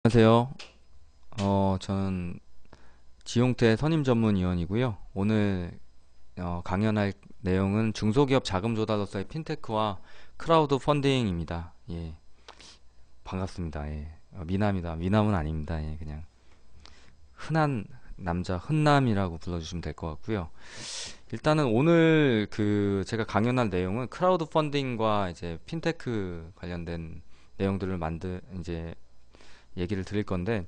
안녕하세요. 저는 지용태 선임전문위원이고요. 오늘 강연할 내용은 중소기업 자금 조달로서의 핀테크와 크라우드 펀딩입니다. 예, 반갑습니다. 예, 미남이다. 미남은 아닙니다. 예, 그냥 흔한 남자 흔남이라고 불러주시면 될 것 같고요. 일단은 오늘 제가 강연할 내용은 크라우드 펀딩과 이제 핀테크 관련된 내용들을 이제 얘기를 드릴 건데,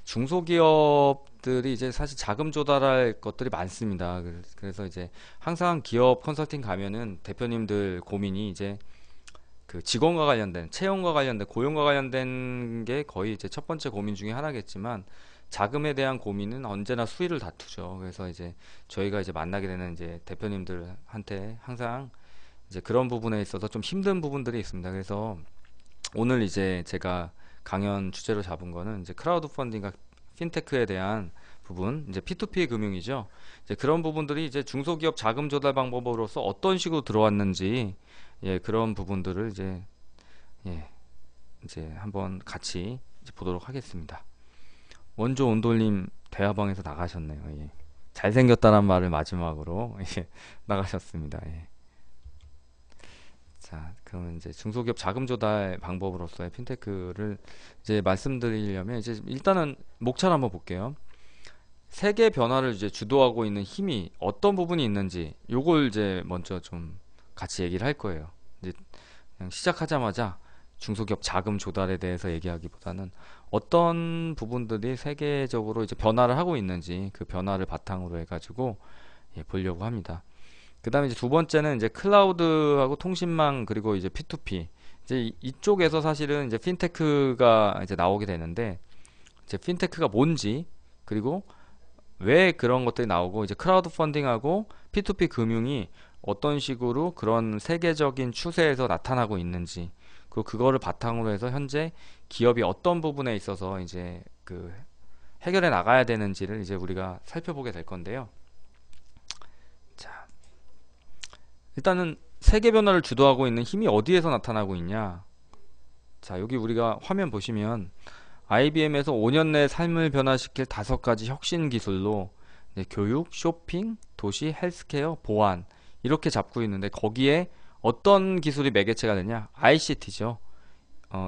중소기업들이 이제 사실 자금 조달할 것들이 많습니다. 그래서 이제 항상 기업 컨설팅 가면은 대표님들 고민이 이제 그 직원과 관련된, 채용과 관련된, 고용과 관련된 게 거의 이제 첫 번째 고민 중에 하나겠지만, 자금에 대한 고민은 언제나 수위를 다투죠. 그래서 이제 저희가 이제 만나게 되는 이제 대표님들한테 항상 이제 그런 부분에 있어서 좀 힘든 부분들이 있습니다. 그래서 오늘 이제 제가 강연 주제로 잡은 거는 이제 크라우드 펀딩과 핀테크에 대한 부분, 이제 P2P 금융이죠. 이제 그런 부분들이 이제 중소기업 자금 조달 방법으로서 어떤 식으로 들어왔는지, 예, 그런 부분들을 예, 이제 한번 같이 이제 보도록 하겠습니다. 원조 온돌님 대화방에서 나가셨네요. 예. 잘생겼다는 말을 마지막으로 예, 나가셨습니다. 예. 자, 그러면 이제 중소기업 자금 조달 방법으로서의 핀테크를 이제 말씀드리려면 이제 일단은 목차를 한번 볼게요. 세계 변화를 이제 주도하고 있는 힘이 어떤 부분이 있는지 요걸 이제 먼저 좀 같이 얘기를 할 거예요. 이제 그냥 시작하자마자 중소기업 자금 조달에 대해서 얘기하기보다는 어떤 부분들이 세계적으로 이제 변화를 하고 있는지 그 변화를 바탕으로 해가지고 예, 보려고 합니다. 그 다음에 이제 두 번째는 이제 클라우드하고 통신망 그리고 이제 P2P 이제 이쪽에서 사실은 이제 핀테크가 이제 나오게 되는데 이제 핀테크가 뭔지 그리고 왜 그런 것들이 나오고 이제 크라우드 펀딩하고 P2P 금융이 어떤 식으로 그런 세계적인 추세에서 나타나고 있는지 그리고 그거를 바탕으로 해서 현재 기업이 어떤 부분에 있어서 이제 그 해결해 나가야 되는지를 이제 우리가 살펴보게 될 건데요. 자, 일단은 세계 변화를 주도하고 있는 힘이 어디에서 나타나고 있냐? 자, 여기 우리가 화면 보시면 IBM에서 5년 내 삶을 변화시킬 5가지 혁신 기술로 이제 교육, 쇼핑, 도시, 헬스케어, 보안 이렇게 잡고 있는데 거기에 어떤 기술이 매개체가 되냐? ICT죠.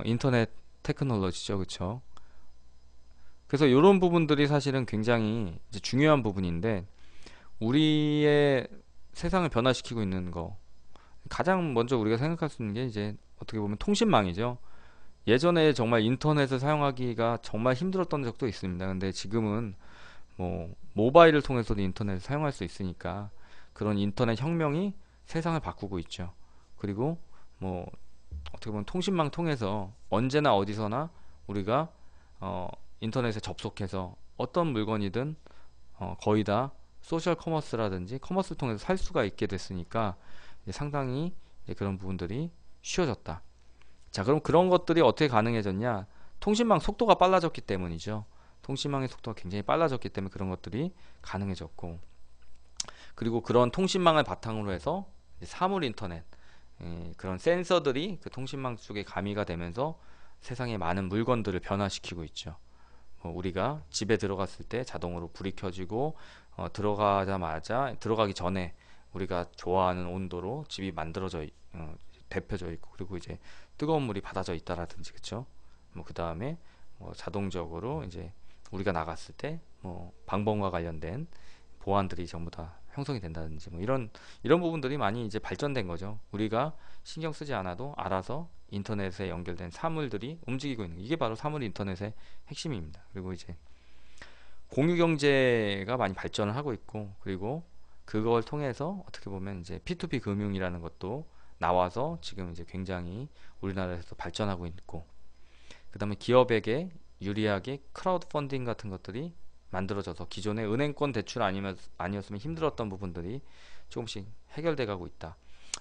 인터넷 테크놀로지죠. 그렇죠? 그래서 이런 부분들이 사실은 굉장히 이제 중요한 부분인데 우리의 세상을 변화시키고 있는 거 가장 먼저 우리가 생각할 수 있는 게 이제 어떻게 보면 통신망이죠. 예전에 정말 인터넷을 사용하기가 정말 힘들었던 적도 있습니다. 근데 지금은 뭐 모바일을 통해서도 인터넷을 사용할 수 있으니까 그런 인터넷 혁명이 세상을 바꾸고 있죠. 그리고 뭐 어떻게 보면 통신망 통해서 언제나 어디서나 우리가 어, 인터넷에 접속해서 어떤 물건이든 거의 다 소셜 커머스라든지 커머스를 통해서 살 수가 있게 됐으니까 상당히 이제 그런 부분들이 쉬워졌다. 자, 그럼 그런 것들이 어떻게 가능해졌냐? 통신망 속도가 빨라졌기 때문이죠. 통신망의 속도가 굉장히 빨라졌기 때문에 그런 것들이 가능해졌고, 그리고 그런 통신망을 바탕으로 해서 사물 인터넷, 그런 센서들이 그 통신망 속에 가미가 되면서 세상의 많은 물건들을 변화시키고 있죠. 뭐 우리가 집에 들어갔을 때 자동으로 불이 켜지고 들어가자마자 들어가기 전에 우리가 좋아하는 온도로 집이 데펴져 있고 그리고 이제 뜨거운 물이 받아져 있다라든지 그쵸? 뭐 그 다음에 뭐 자동적으로 이제 우리가 나갔을 때 뭐 방범과 관련된 보안들이 전부 다 형성이 된다든지 뭐 이런 부분들이 많이 이제 발전된 거죠. 우리가 신경 쓰지 않아도 알아서 인터넷에 연결된 사물들이 움직이고 있는 이게 바로 사물 인터넷의 핵심입니다. 그리고 이제 공유 경제가 많이 발전을 하고 있고 그리고 그걸 통해서 어떻게 보면 이제 P2P 금융이라는 것도 나와서 지금 이제 굉장히 우리나라에서 발전하고 있고 그다음에 기업에게 유리하게 크라우드 펀딩 같은 것들이 만들어져서 기존의 은행권 대출 아니었으면 힘들었던 부분들이 조금씩 해결돼 가고 있다.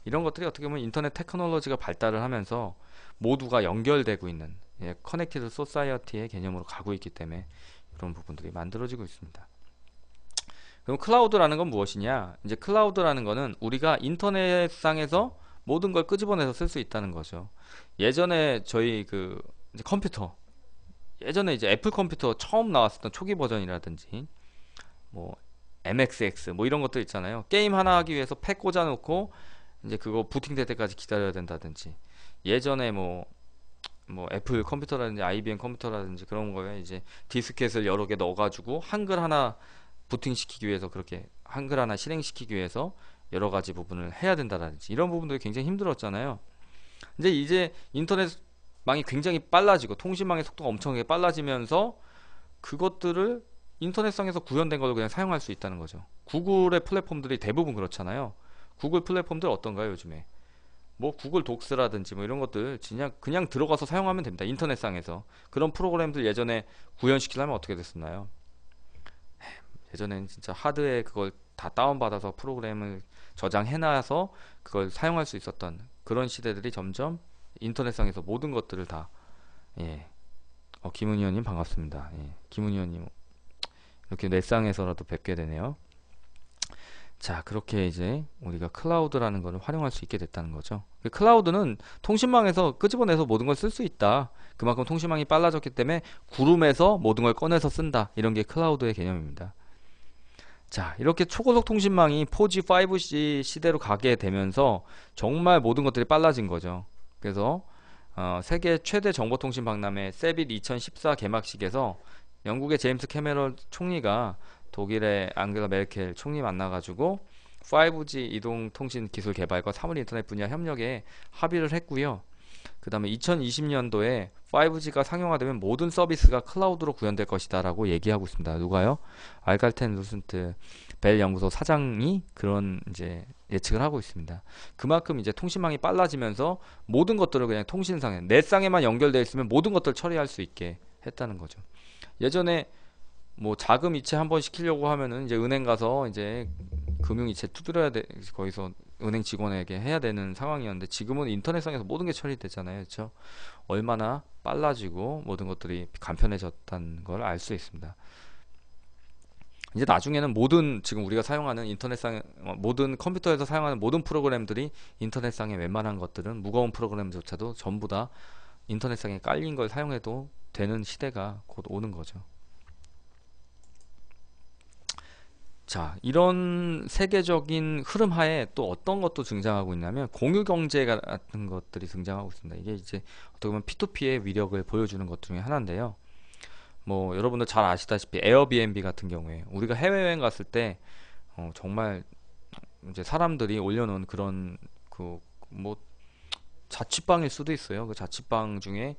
이런 것들이 어떻게 보면 인터넷 테크놀로지가 발달을 하면서 모두가 연결되고 있는 예, 커넥티드 소사이어티의 개념으로 가고 있기 때문에 그런 부분들이 만들어지고 있습니다. 그럼 클라우드라는 건 무엇이냐? 이제 클라우드라는 거는 우리가 인터넷상에서 모든 걸 끄집어내서 쓸 수 있다는 거죠. 예전에 저희 이제 컴퓨터 예전에 이제 애플 컴퓨터 처음 나왔었던 초기 버전이라든지 뭐 MXX 뭐 이런 것들 있잖아요. 게임 하나 하기 위해서 팩 꽂아놓고 이제 그거 부팅될 때까지 기다려야 된다든지, 예전에 뭐 애플 컴퓨터라든지 IBM 컴퓨터라든지 그런 거에 이제 디스켓을 여러 개 넣어가지고 한글 하나 부팅시키기 위해서, 그렇게 한글 하나 실행시키기 위해서 여러 가지 부분을 해야 된다든지, 이런 부분들이 굉장히 힘들었잖아요. 이제 인터넷망이 굉장히 빨라지고 통신망의 속도가 엄청나게 빨라지면서 그것들을 인터넷상에서 구현된 걸로 그냥 사용할 수 있다는 거죠. 구글의 플랫폼들이 대부분 그렇잖아요. 구글 플랫폼들 어떤가요, 요즘에? 뭐 구글 독스라든지 뭐 이런 것들 그냥 들어가서 사용하면 됩니다. 인터넷상에서. 그런 프로그램들 예전에 구현시키려면 어떻게 됐었나요? 예전엔 진짜 하드에 그걸 다 다운받아서 프로그램을 저장해놔서 그걸 사용할 수 있었던 그런 시대들이 점점 인터넷상에서 모든 것들을 다, 예. 김은희 의원님 반갑습니다. 예. 김은희 의원님 이렇게 넷상에서라도 뵙게 되네요. 자, 그렇게 이제 우리가 클라우드라는 것을 활용할 수 있게 됐다는 거죠. 클라우드는 통신망에서 끄집어내서 모든 걸 쓸 수 있다. 그만큼 통신망이 빨라졌기 때문에 구름에서 모든 걸 꺼내서 쓴다. 이런 게 클라우드의 개념입니다. 자, 이렇게 초고속 통신망이 4G, 5G 시대로 가게 되면서 정말 모든 것들이 빨라진 거죠. 그래서 세계 최대 정보통신 박람회 세빗 2014 개막식에서 영국의 제임스 캐메런 총리가 독일의 앙겔라 메르켈 총리 만나가지고 5G 이동통신 기술 개발과 사물 인터넷 분야 협력에 합의를 했고요. 그 다음에 2020년도에 5G가 상용화되면 모든 서비스가 클라우드로 구현될 것이다 라고 얘기하고 있습니다. 누가요? 알갈텐 루슨트 벨 연구소 사장이 그런 이제 예측을 하고 있습니다. 그만큼 이제 통신망이 빨라지면서 모든 것들을 그냥 통신상에, 넷상에만 연결되어 있으면 모든 것들을 처리할 수 있게 했다는 거죠. 예전에 뭐 자금 이체 한번 시키려고 하면은 이제 은행 가서 이제 금융 이체 두드려야 돼, 거기서 은행 직원에게 해야 되는 상황이었는데, 지금은 인터넷상에서 모든 게 처리되잖아요. 그렇죠? 얼마나 빨라지고 모든 것들이 간편해졌다는 걸 알 수 있습니다. 이제 나중에는 모든 지금 우리가 사용하는 인터넷상, 모든 컴퓨터에서 사용하는 모든 프로그램들이 인터넷상에 웬만한 것들은 무거운 프로그램조차도 전부 다 인터넷상에 깔린 걸 사용해도 되는 시대가 곧 오는 거죠. 자, 이런 세계적인 흐름 하에 또 어떤 것도 등장하고 있냐면 공유경제 같은 것들이 등장하고 있습니다. 이게 이제 어떻게 보면 P2P의 위력을 보여주는 것 중에 하나인데요. 뭐 여러분들 잘 아시다시피 에어비앤비 같은 경우에 우리가 해외여행 갔을 때 정말 이제 사람들이 올려놓은 그런 그 뭐 자취방일 수도 있어요. 그 자취방 중에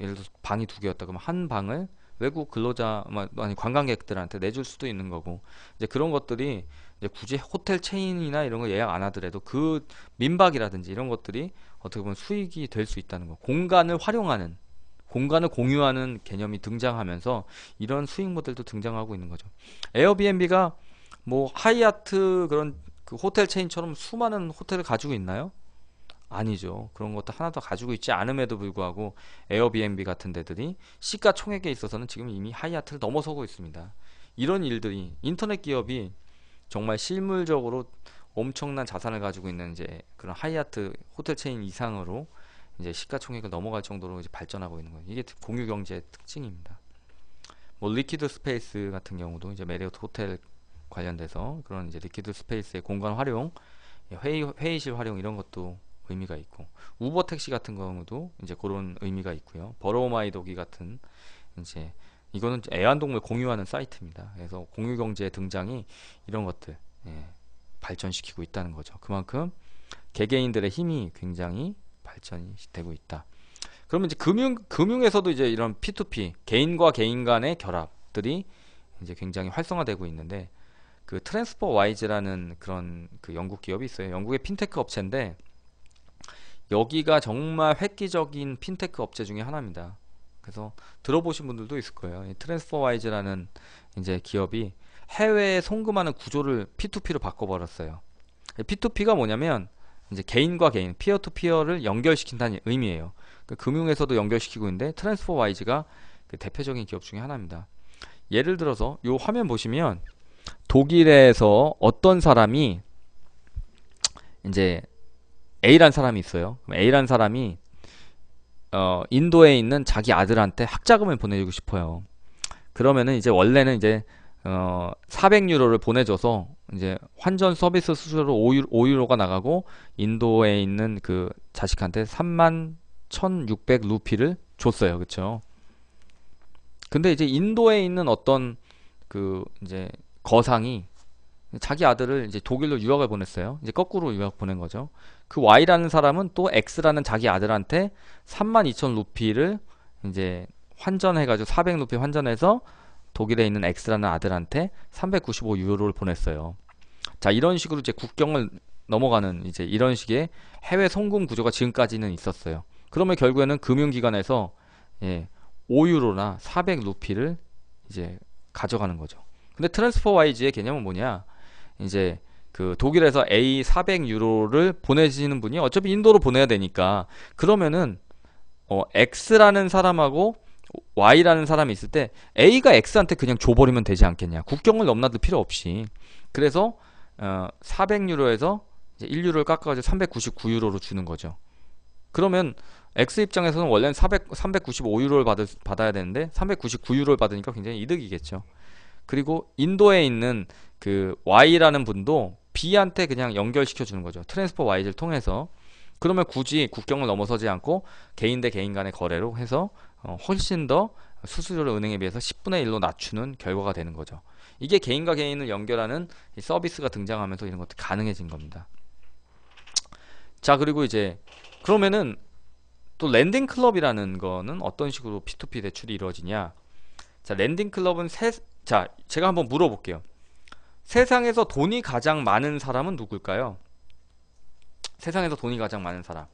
예를 들어서 방이 두 개였다 그러면 한 방을 외국 근로자, 아니 관광객들한테 내줄 수도 있는 거고, 이제 그런 것들이 이제 굳이 호텔 체인이나 이런 거 예약 안 하더라도 그 민박이라든지 이런 것들이 어떻게 보면 수익이 될 수 있다는 거. 공간을 활용하는, 공간을 공유하는 개념이 등장하면서 이런 수익 모델도 등장하고 있는 거죠. 에어비앤비가 뭐 하이아트 그런 그 호텔 체인처럼 수많은 호텔을 가지고 있나요? 아니죠. 그런 것도 하나도 가지고 있지 않음에도 불구하고 에어비앤비 같은 데들이 시가총액에 있어서는 지금 이미 하이아트를 넘어서고 있습니다. 이런 일들이, 인터넷 기업이 정말 실물적으로 엄청난 자산을 가지고 있는 이제 그런 하이아트 호텔 체인 이상으로 이제 시가총액을 넘어갈 정도로 이제 발전하고 있는 거예요. 이게 공유 경제의 특징입니다. 뭐 리퀴드 스페이스 같은 경우도 이제 메리어트 호텔 관련돼서 그런 이제 리퀴드 스페이스의 공간 활용, 회의실 활용 이런 것도 의미가 있고, 우버 택시 같은 경우도 이제 그런 의미가 있고요. 버로우마이도기 같은 이제 이거는 애완동물 공유하는 사이트입니다. 그래서 공유 경제의 등장이 이런 것들, 발전시키고 있다는 거죠. 그만큼 개개인들의 힘이 굉장히 발전이 되고 있다. 그러면 이제 금융에서도 이제 이런 P2P, 개인과 개인 간의 결합들이 이제 굉장히 활성화되고 있는데, 그 트랜스퍼 와이즈라는 그런 그 영국 기업이 있어요. 영국의 핀테크 업체인데 여기가 정말 획기적인 핀테크 업체 중에 하나입니다. 그래서 들어보신 분들도 있을 거예요. 트랜스퍼와이즈라는 이제 기업이 해외에 송금하는 구조를 P2P로 바꿔버렸어요. P2P가 뭐냐면 이제 개인과 개인, 피어 투 피어를 연결시킨다는 의미예요. 금융에서도 연결시키고 있는데 트랜스퍼와이즈가 그 대표적인 기업 중에 하나입니다. 예를 들어서 이 화면 보시면 독일에서 어떤 사람이 이제 A란 사람이 있어요. 그럼 A란 사람이 인도에 있는 자기 아들한테 학자금을 보내주고 싶어요. 그러면은 이제 원래는 이제 400유로를 보내줘서 이제 환전 서비스 수수료로 5유로가 나가고 인도에 있는 그 자식한테 3만 1600 루피를 줬어요. 그쵸? 근데 이제 인도에 있는 어떤 그 이제 거상이 자기 아들을 이제 독일로 유학을 보냈어요. 이제 거꾸로 유학 보낸 거죠. 그 Y라는 사람은 또 X라는 자기 아들한테 32,000 루피를 이제 환전해가지고 400 루피 환전해서 독일에 있는 X라는 아들한테 395 유로를 보냈어요. 자, 이런 식으로 이제 국경을 넘어가는 이제 이런 식의 해외 송금 구조가 지금까지는 있었어요. 그러면 결국에는 금융기관에서 5유로나 400 루피를 이제 가져가는 거죠. 근데 트랜스퍼 와이즈의 개념은 뭐냐? 이제 그 독일에서 A 400유로를 보내시는 분이 어차피 인도로 보내야 되니까 그러면은 X라는 사람하고 Y라는 사람이 있을 때 A가 X한테 그냥 줘버리면 되지 않겠냐. 국경을 넘나들 필요 없이. 그래서 400유로에서 이제 1유로를 깎아가지고 399유로로 주는 거죠. 그러면 X 입장에서는 원래는 395유로를 받아야 되는데 399유로를 받으니까 굉장히 이득이겠죠. 그리고 인도에 있는 그 Y라는 분도 B한테 그냥 연결시켜 주는 거죠. 트랜스퍼 와이즈를 통해서. 그러면 굳이 국경을 넘어서지 않고 개인 대 개인 간의 거래로 해서 훨씬 더 수수료를 은행에 비해서 10분의 1로 낮추는 결과가 되는 거죠. 이게 개인과 개인을 연결하는 이 서비스가 등장하면서 이런 것도 가능해진 겁니다. 자, 그리고 이제 그러면은 또 랜딩 클럽이라는 거는 어떤 식으로 P2P 대출이 이루어지냐? 자, 랜딩 클럽은 자, 제가 한번 물어볼게요. 세상에서 돈이 가장 많은 사람은 누굴까요? 세상에서 돈이 가장 많은 사람.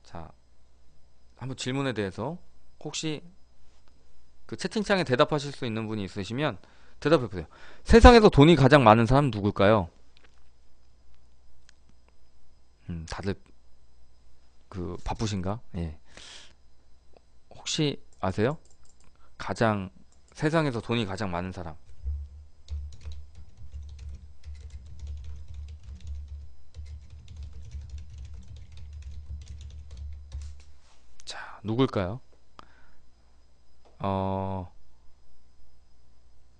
자, 한번 질문에 대해서 혹시 그 채팅창에 대답하실 수 있는 분이 있으시면 대답해 보세요. 세상에서 돈이 가장 많은 사람은 누굴까요? 다들 그 바쁘신가? 예. 혹시 아세요? 세상에서 돈이 가장 많은 사람. 자, 누굴까요?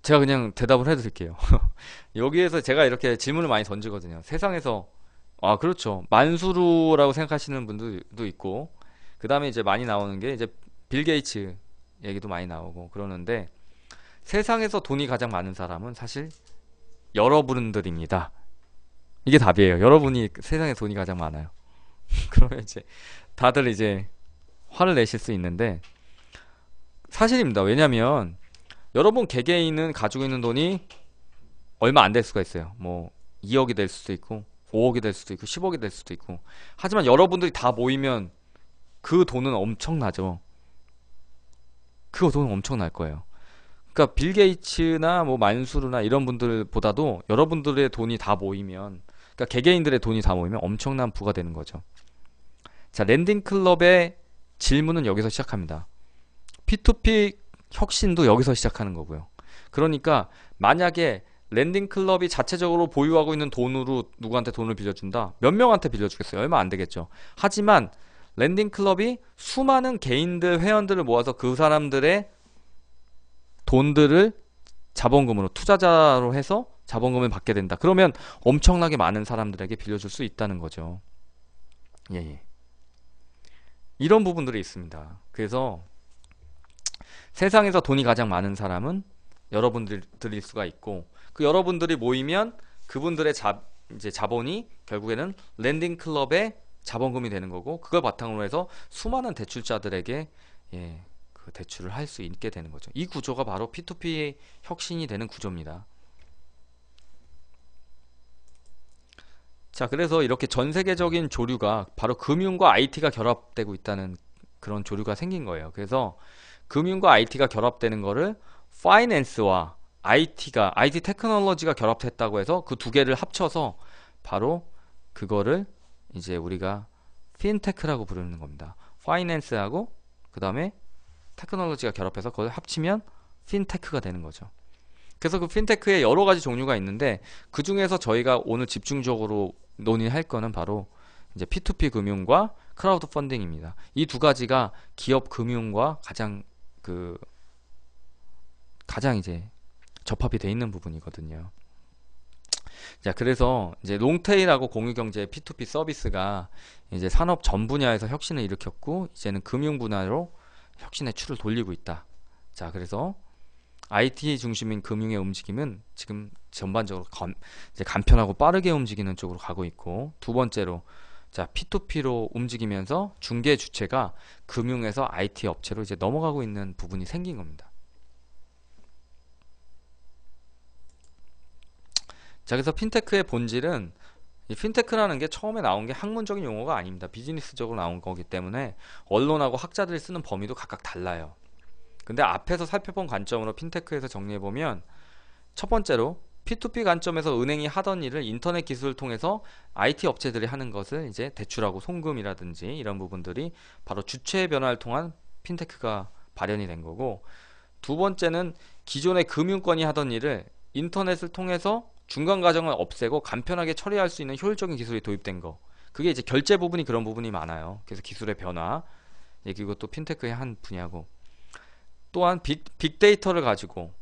제가 그냥 대답을 해드릴게요. 여기에서 제가 이렇게 질문을 많이 던지거든요. 세상에서, 그렇죠. 만수르라고 생각하시는 분들도 있고, 그 다음에 이제 많이 나오는 게 이제 빌 게이츠 얘기도 많이 나오고 그러는데, 세상에서 돈이 가장 많은 사람은 사실 여러분들입니다. 이게 답이에요. 여러분이 세상에 돈이 가장 많아요. 그러면 이제 다들 이제 화를 내실 수 있는데 사실입니다. 왜냐면 여러분 개개인은 가지고 있는 돈이 얼마 안 될 수가 있어요. 뭐 2억이 될 수도 있고 5억이 될 수도 있고 10억이 될 수도 있고. 하지만 여러분들이 다 모이면 그 돈은 엄청나죠. 그 돈은 엄청날 거예요. 그러니까 빌 게이츠나 뭐 만수르나 이런 분들보다도 여러분들의 돈이 다 모이면, 그러니까 개개인들의 돈이 다 모이면 엄청난 부가 되는 거죠. 자, 랜딩 클럽의 질문은 여기서 시작합니다. P2P 혁신도 여기서 시작하는 거고요. 그러니까 만약에 랜딩 클럽이 자체적으로 보유하고 있는 돈으로 누구한테 돈을 빌려준다? 몇 명한테 빌려주겠어요? 얼마 안 되겠죠. 하지만 랜딩 클럽이 수많은 개인들, 회원들을 모아서 그 사람들의 돈들을 자본금으로, 투자자로 해서 자본금을 받게 된다. 그러면 엄청나게 많은 사람들에게 빌려줄 수 있다는 거죠. 예. 이런 부분들이 있습니다. 그래서 세상에서 돈이 가장 많은 사람은 여러분들일 수가 있고, 그 여러분들이 모이면 그분들의 이제 자본이 결국에는 랜딩 클럽의 자본금이 되는 거고, 그걸 바탕으로 해서 수많은 대출자들에게 그 대출을 할 수 있게 되는 거죠. 이 구조가 바로 P2P 혁신이 되는 구조입니다. 자, 그래서 이렇게 전 세계적인 조류가 바로 금융과 IT가 결합되고 있다는 그런 조류가 생긴 거예요. 그래서 금융과 IT가 결합되는 거를 파이낸스와 IT 테크놀로지가 결합했다고 해서 그 두 개를 합쳐서 바로 그거를 이제 우리가 핀테크라고 부르는 겁니다. 파이낸스하고 그 다음에 테크놀로지가 결합해서 그걸 합치면 핀테크가 되는 거죠. 그래서 그 핀테크에 여러 가지 종류가 있는데, 그 중에서 저희가 오늘 집중적으로 논의할 거는 바로 이제 P2P 금융과 크라우드 펀딩입니다. 이 두 가지가 기업 금융과 가장 이제 접합이 돼 있는 부분이거든요. 자, 그래서 이제 롱테일하고 공유경제의 P2P 서비스가 이제 산업 전 분야에서 혁신을 일으켰고, 이제는 금융 분야로 혁신의 추를 돌리고 있다. 자, 그래서 IT 중심인 금융의 움직임은 지금 전반적으로 이제 간편하고 빠르게 움직이는 쪽으로 가고 있고, 두 번째로 자, P2P로 움직이면서 중개 주체가 금융에서 IT 업체로 이제 넘어가고 있는 부분이 생긴 겁니다. 자, 그래서 핀테크의 본질은, 이 핀테크라는 게 처음에 나온 게 학문적인 용어가 아닙니다. 비즈니스적으로 나온 거기 때문에 언론하고 학자들이 쓰는 범위도 각각 달라요. 근데 앞에서 살펴본 관점으로 핀테크에서 정리해보면, 첫 번째로 P2P 관점에서 은행이 하던 일을 인터넷 기술을 통해서 IT 업체들이 하는 것을 이제 대출하고 송금이라든지 이런 부분들이 바로 주체의 변화를 통한 핀테크가 발현이 된 거고, 두 번째는 기존의 금융권이 하던 일을 인터넷을 통해서 중간 과정을 없애고 간편하게 처리할 수 있는 효율적인 기술이 도입된 거. 그게 이제 결제 부분이 그런 부분이 많아요. 그래서 기술의 변화, 그리고 또 핀테크의 한 분야고, 또한 빅데이터를 가지고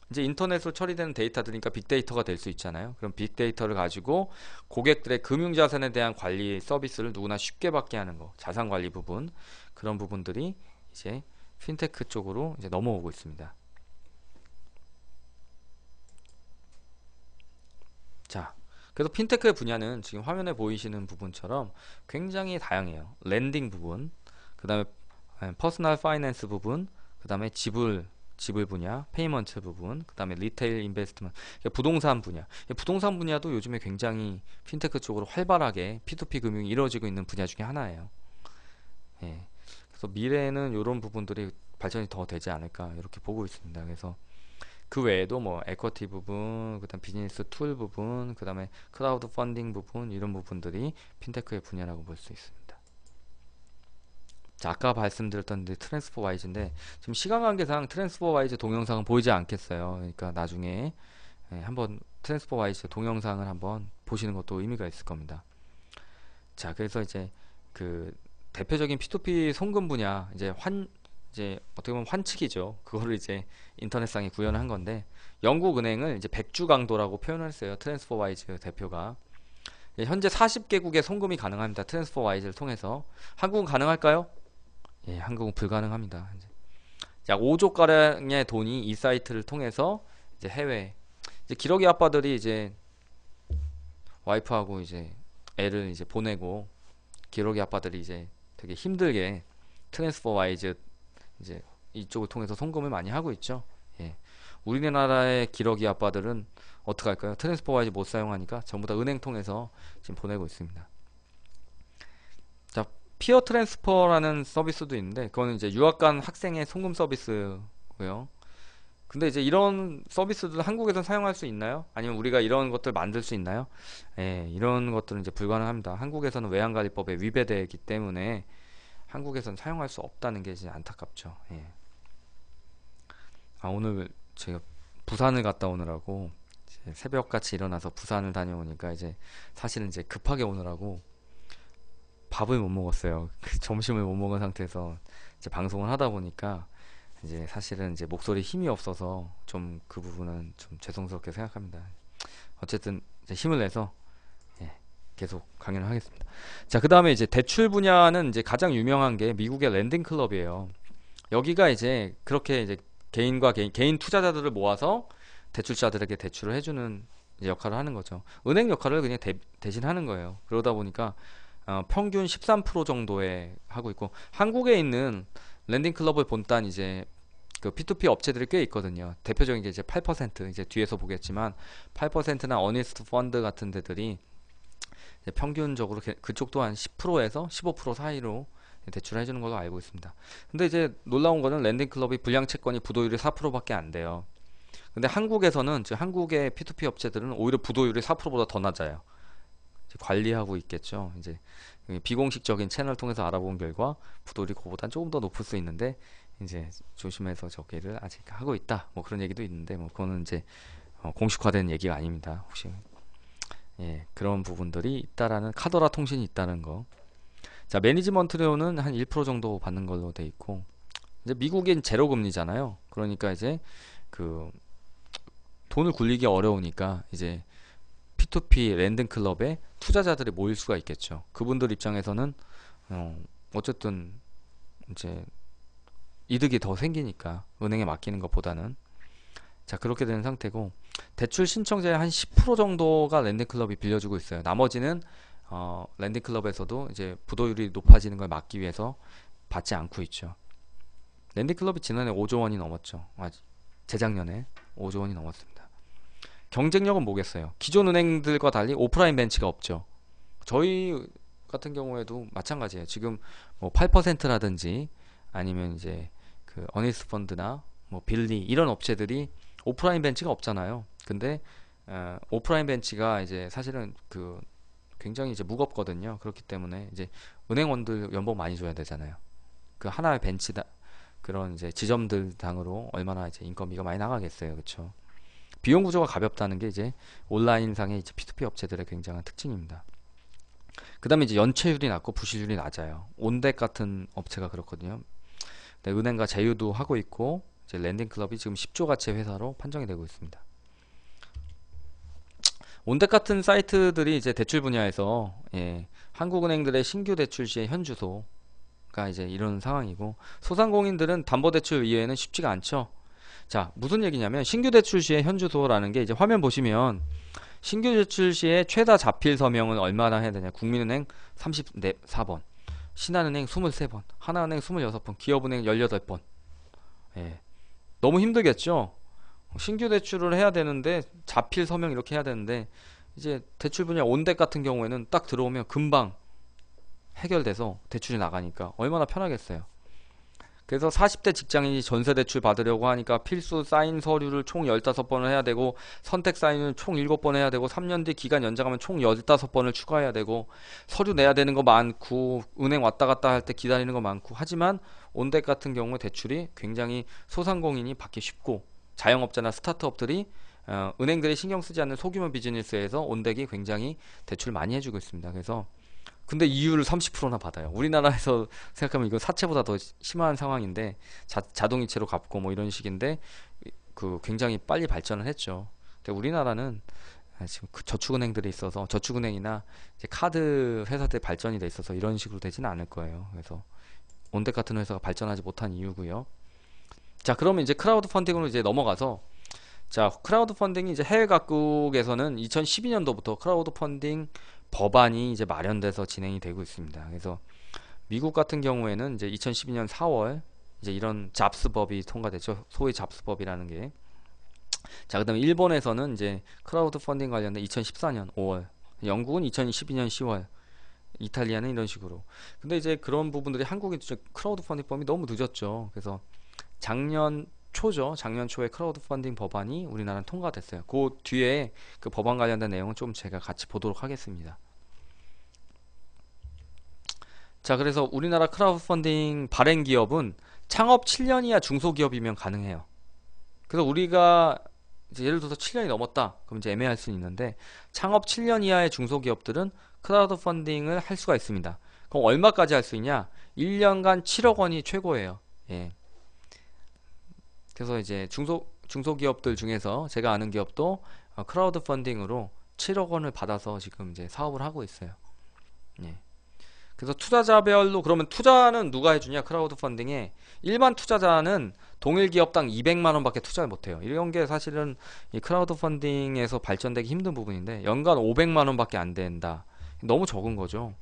이제 인터넷으로 처리되는 데이터들이니까 빅데이터가 될 수 있잖아요. 그럼 빅데이터를 가지고 고객들의 금융자산에 대한 관리 서비스를 누구나 쉽게 받게 하는 거, 자산관리 부분, 그런 부분들이 이제 핀테크 쪽으로 이제 넘어오고 있습니다. 자, 그래서 핀테크의 분야는 지금 화면에 보이시는 부분처럼 굉장히 다양해요. 랜딩 부분, 그 다음에 퍼스널 파이낸스 부분, 그 다음에 지불 분야, 페이먼트 부분, 그 다음에 리테일 인베스트먼트, 부동산 분야. 부동산 분야도 요즘에 굉장히 핀테크 쪽으로 활발하게 P2P 금융이 이루어지고 있는 분야 중에 하나예요. 예. 그래서 미래에는 이런 부분들이 발전이 더 되지 않을까 이렇게 보고 있습니다. 그래서 그 외에도 뭐 에쿼티 부분, 그다음 비즈니스 툴 부분, 그다음에 크라우드 펀딩 부분, 이런 부분들이 핀테크의 분야라고 볼 수 있습니다. 자, 아까 말씀드렸던 트랜스퍼 와이즈인데, 지금 시간 관계상 트랜스퍼 와이즈 동영상은 보이지 않겠어요. 그러니까 나중에 한번 트랜스퍼 와이즈 동영상을 한번 보시는 것도 의미가 있을 겁니다. 자, 그래서 이제 그 대표적인 P2P 송금 분야, 이제 어떻게 보면 환측이죠. 그거를 이제 인터넷상에 구현한 건데, 영국 은행을 이제 백주 강도라고 표현을 했어요. 트랜스퍼 와이즈 대표가. 현재 40개국에 송금이 가능합니다. 트랜스퍼 와이즈를 통해서. 한국은 가능할까요? 예, 한국은 불가능합니다. 이제 약 5조 가량의 돈이 이 사이트를 통해서 이제 해외, 이제 기러기 아빠들이 이제 와이프하고 이제 애를 이제 보내고, 기러기 아빠들이 이제 되게 힘들게 트랜스퍼 와이즈 이제 이쪽을 통해서 송금을 많이 하고 있죠. 예. 우리나라의 기러기 아빠들은 어떻게 할까요? 트랜스퍼 와이즈 못 사용하니까 전부 다 은행 통해서 지금 보내고 있습니다. 자, 피어 트랜스퍼라는 서비스도 있는데, 그거는 이제 유학 간 학생의 송금 서비스고요. 근데 이제 이런 서비스들 한국에서 사용할 수 있나요? 아니면 우리가 이런 것들 만들 수 있나요? 예, 이런 것들은 이제 불가능합니다. 한국에서는 외환관리법에 위배되기 때문에 한국에서는 사용할 수 없다는 게 이제 안타깝죠. 예. 오늘 제가 부산을 갔다 오느라고 이제 새벽같이 일어나서 부산을 다녀오니까, 이제 사실은 이제 급하게 오느라고 밥을 못 먹었어요. 점심을 못 먹은 상태에서 이제 방송을 하다 보니까, 이제 사실은 이제 목소리 힘이 없어서 좀 그 부분은 좀 죄송스럽게 생각합니다. 어쨌든 이제 힘을 내서 계속 강연을 하겠습니다. 자, 그 다음에 이제 대출 분야는 이제 가장 유명한 게 미국의 랜딩 클럽이에요. 여기가 이제 그렇게 이제 개인과 개인 투자자들을 모아서 대출자들에게 대출을 해주는 이제 역할을 하는 거죠. 은행 역할을 그냥 대신 하는 거예요. 그러다 보니까 평균 13% 정도에 하고 있고, 한국에 있는 랜딩 클럽을 본딴 이제 그 P2P 업체들이 꽤 있거든요. 대표적인 게 이제 8%, 이제 뒤에서 보겠지만 8%나 어니스트 펀드 같은 데들이 평균적으로 그쪽도 한 10%에서 15% 사이로 대출을 해주는 걸로 알고 있습니다. 근데 이제 놀라운 거는 랜딩 클럽이 불량 채권이 부도율이 4%밖에 안 돼요. 근데 한국에서는, 즉 한국의 P2P 업체들은 오히려 부도율이 4%보다 더 낮아요. 관리하고 있겠죠. 이제 비공식적인 채널을 통해서 알아본 결과 부도율이 그보단 조금 더 높을 수 있는데, 이제 조심해서 저기를 아직 하고 있다, 뭐 그런 얘기도 있는데, 뭐 그거는 이제 공식화된 얘기가 아닙니다. 혹시 그런 부분들이 있다라는, 카더라 통신이 있다는 거. 자, 매니지먼트료는 한 1% 정도 받는 걸로 돼 있고, 이제 미국엔 제로 금리잖아요. 그러니까 이제 그 돈을 굴리기 어려우니까 이제 P2P 랜딩클럽에 투자자들이 모일 수가 있겠죠. 그분들 입장에서는 어쨌든 이제 이득이 더 생기니까 은행에 맡기는 것보다는. 자, 그렇게 되는 상태고, 대출 신청자의 한 10% 정도가 랜딩클럽이 빌려주고 있어요. 나머지는 랜딩클럽에서도 이제 부도율이 높아지는 걸 막기 위해서 받지 않고 있죠. 랜딩클럽이 지난해 5조 원이 넘었죠. 재작년에 5조 원이 넘었습니다. 경쟁력은 뭐겠어요? 기존 은행들과 달리 오프라인 벤치가 없죠. 저희 같은 경우에도 마찬가지예요. 지금 뭐 8%라든지 아니면 이제 그 어니스트 펀드나 뭐 빌리 이런 업체들이 오프라인 벤치가 없잖아요. 근데 오프라인 벤치가 이제 사실은 그 굉장히 이제 무겁거든요. 그렇기 때문에 이제 은행원들 연봉 많이 줘야 되잖아요. 그 하나의 벤치다 그런 이제 지점들 당으로 얼마나 이제 인건비가 많이 나가겠어요. 그렇죠? 비용 구조가 가볍다는 게 이제 온라인상의 이제 P2P 업체들의 굉장한 특징입니다. 그 다음에 이제 연체율이 낮고 부실률이 낮아요. 온덱 같은 업체가 그렇거든요. 네, 은행과 제휴도 하고 있고 이제 랜딩클럽이 지금 10조 가치의 회사로 판정이 되고 있습니다. 온덱 같은 사이트들이 이제 대출 분야에서 한국은행들의 신규 대출 시의 현주소가 이제 이런 상황이고, 소상공인들은 담보대출 이외에는 쉽지가 않죠. 자, 무슨 얘기냐면 신규 대출 시의 현주소라는 게 이제 화면 보시면 신규 대출 시에 최다 자필 서명은 얼마나 해야 되냐. 국민은행 34번, 신한은행 23번, 하나은행 26번, 기업은행 18번. 예. 너무 힘들겠죠. 신규 대출을 해야 되는데 자필 서명 이렇게 해야 되는데, 이제 대출 분야 온덱 같은 경우에는 딱 들어오면 금방 해결돼서 대출이 나가니까 얼마나 편하겠어요. 그래서 40대 직장인이 전세 대출 받으려고 하니까 필수 사인 서류를 총 15번을 해야 되고, 선택 사인을 총 7번 해야 되고, 3년 뒤 기간 연장하면 총 15번을 추가해야 되고, 서류 내야 되는 거 많고, 은행 왔다 갔다 할 때 기다리는 거 많고. 하지만 온덱 같은 경우에 대출이 굉장히 소상공인이 받기 쉽고, 자영업자나 스타트업들이 은행들이 신경 쓰지 않는 소규모 비즈니스에서 온덱이 굉장히 대출 많이 해주고 있습니다. 그래서 근데 이율을 30%나 받아요. 우리나라에서 생각하면 이건 사채보다 더 심한 상황인데, 자동이체로 갚고 뭐 이런 식인데 그 굉장히 빨리 발전을 했죠. 근데 우리나라는 지금 그 저축은행들이 있어서, 저축은행이나 이제 카드 회사들 발전이 돼 있어서 이런 식으로 되지는 않을 거예요. 그래서 온덱 같은 회사가 발전하지 못한 이유고요. 자, 그러면 이제 크라우드 펀딩으로 이제 넘어가서, 자, 크라우드 펀딩이 이제 해외 각국에서는 2012년도부터 크라우드 펀딩 법안이 이제 마련돼서 진행이 되고 있습니다. 그래서 미국 같은 경우에는 이제 2012년 4월 이제 이런 잡스법이 통과됐죠. 소위 잡스법이라는 게. 자, 그다음에 일본에서는 이제 크라우드 펀딩 관련된 2014년 5월, 영국은 2012년 10월, 이탈리아는 이런 식으로. 근데 이제 그런 부분들이 한국이 크라우드 펀딩법이 너무 늦었죠. 그래서 작년 초죠. 작년 초에 크라우드 펀딩 법안이 우리나라는 통과됐어요. 그 뒤에 그 법안 관련된 내용은 좀 제가 같이 보도록 하겠습니다. 자, 그래서 우리나라 크라우드 펀딩 발행 기업은 창업 7년 이하 중소기업이면 가능해요. 그래서 우리가 이제 예를 들어서 7년이 넘었다. 그럼 이제 애매할 수는 있는데, 창업 7년 이하의 중소기업들은 크라우드 펀딩을 할 수가 있습니다. 그럼 얼마까지 할 수 있냐? 1년간 7억 원이 최고예요. 예. 그래서 이제 중소기업들 중에서 제가 아는 기업도 크라우드 펀딩으로 7억 원을 받아서 지금 이제 사업을 하고 있어요. 예. 그래서 투자자별로, 그러면 투자는 누가 해주냐? 크라우드 펀딩에 일반 투자자는 동일 기업당 200만 원밖에 투자를 못해요. 이런 게 사실은 이 크라우드 펀딩에서 발전되기 힘든 부분인데, 연간 500만 원밖에 안 된다. 너무 적은 거죠.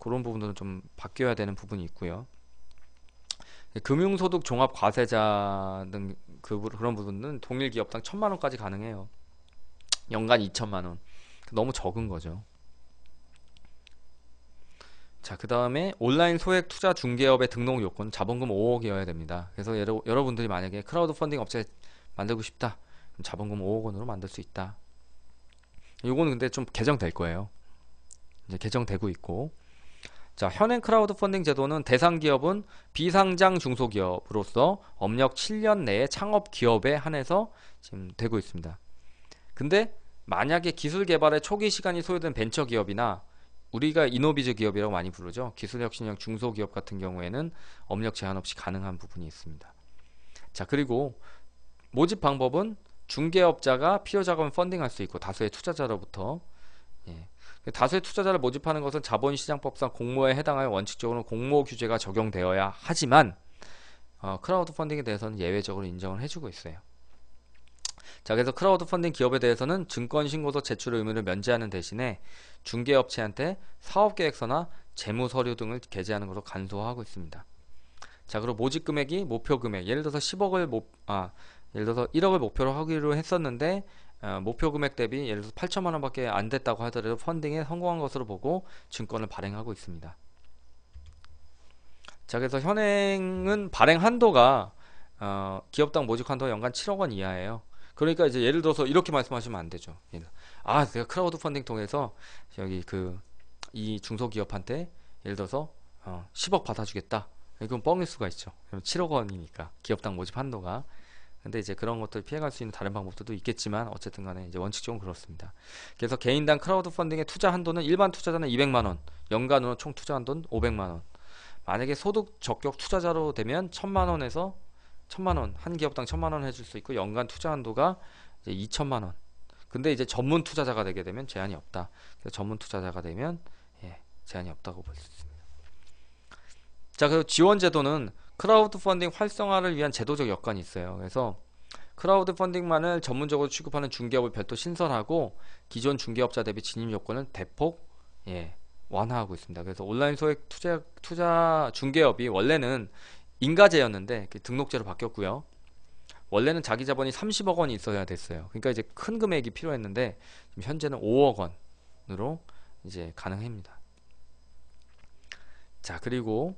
그런 부분들은 좀 바뀌어야 되는 부분이 있고요. 금융소득 종합과세자 등 그런 부분은 동일 기업당 1000만 원까지 가능해요. 연간 2천만 원. 너무 적은 거죠. 자, 그 다음에 온라인 소액 투자 중개업의 등록 요건 자본금 5억이어야 됩니다. 그래서 여러분들이 만약에 크라우드 펀딩 업체 만들고 싶다, 그럼 자본금 5억 원으로 만들 수 있다. 요거는 근데 좀 개정될 거예요. 이제 개정되고 있고. 자, 현행 크라우드 펀딩 제도는 대상 기업은 비상장 중소기업으로서 업력 7년 내에 창업 기업에 한해서 지금 되고 있습니다. 근데 만약에 기술 개발에 초기 시간이 소요된 벤처 기업이나 우리가 이노비즈 기업이라고 많이 부르죠. 기술혁신형 중소기업 같은 경우에는 업력 제한 없이 가능한 부분이 있습니다. 자, 그리고 모집 방법은 중개업자가 필요자금을 펀딩할 수 있고 다수의 투자자로부터, 예. 다수의 투자자를 모집하는 것은 자본시장법상 공모에 해당하여 원칙적으로 공모 규제가 적용되어야 하지만 크라우드 펀딩에 대해서는 예외적으로 인정을 해주고 있어요. 자, 그래서 크라우드 펀딩 기업에 대해서는 증권신고서 제출 의무를 면제하는 대신에 중개업체한테 사업계획서나 재무서류 등을 게재하는 것으로 간소화하고 있습니다. 자, 그리고 모집 금액이 목표 금액, 예를 들어서 1억을 목표로 하기로 했었는데 목표 금액 대비 예를 들어서 8천만 원밖에 안 됐다고 하더라도 펀딩에 성공한 것으로 보고 증권을 발행하고 있습니다. 자, 그래서 현행은 발행 한도가 기업당 모집 한도가 연간 7억 원 이하예요. 그러니까 이제 예를 들어서 이렇게 말씀하시면 안 되죠. 내가 크라우드 펀딩 통해서 여기 이 중소기업한테 예를 들어서 10억 받아주겠다. 이건 뻥일 수가 있죠. 그럼 7억 원이니까 기업당 모집 한도가. 근데 이제 그런 것들 피해갈 수 있는 다른 방법들도 있겠지만 어쨌든 간에 이제 원칙적으로 그렇습니다. 그래서 개인당 크라우드 펀딩의 투자 한도는 일반 투자자는 200만 원, 연간으로 총 투자 한도는 500만 원. 만약에 소득 적격 투자자로 되면 1000만 원에서 1000만 원, 한 기업당 1000만 원 해줄 수 있고 연간 투자 한도가 이제 2천만 원. 근데 이제 전문 투자자가 되게 되면 제한이 없다. 그래서 전문 투자자가 되면 제한이 없다고 볼 수 있습니다. 자, 그리고 지원 제도는 크라우드 펀딩 활성화를 위한 제도적 여건이 있어요. 그래서 크라우드 펀딩만을 전문적으로 취급하는 중개업을 별도 신설하고 기존 중개업자 대비 진입 요건을 대폭 완화하고 있습니다. 그래서 온라인 소액 투자 중개업이 원래는 인가제였는데 등록제로 바뀌었고요. 원래는 자기 자본이 30억 원이 있어야 됐어요. 그러니까 이제 큰 금액이 필요했는데 현재는 5억 원으로 이제 가능합니다. 자, 그리고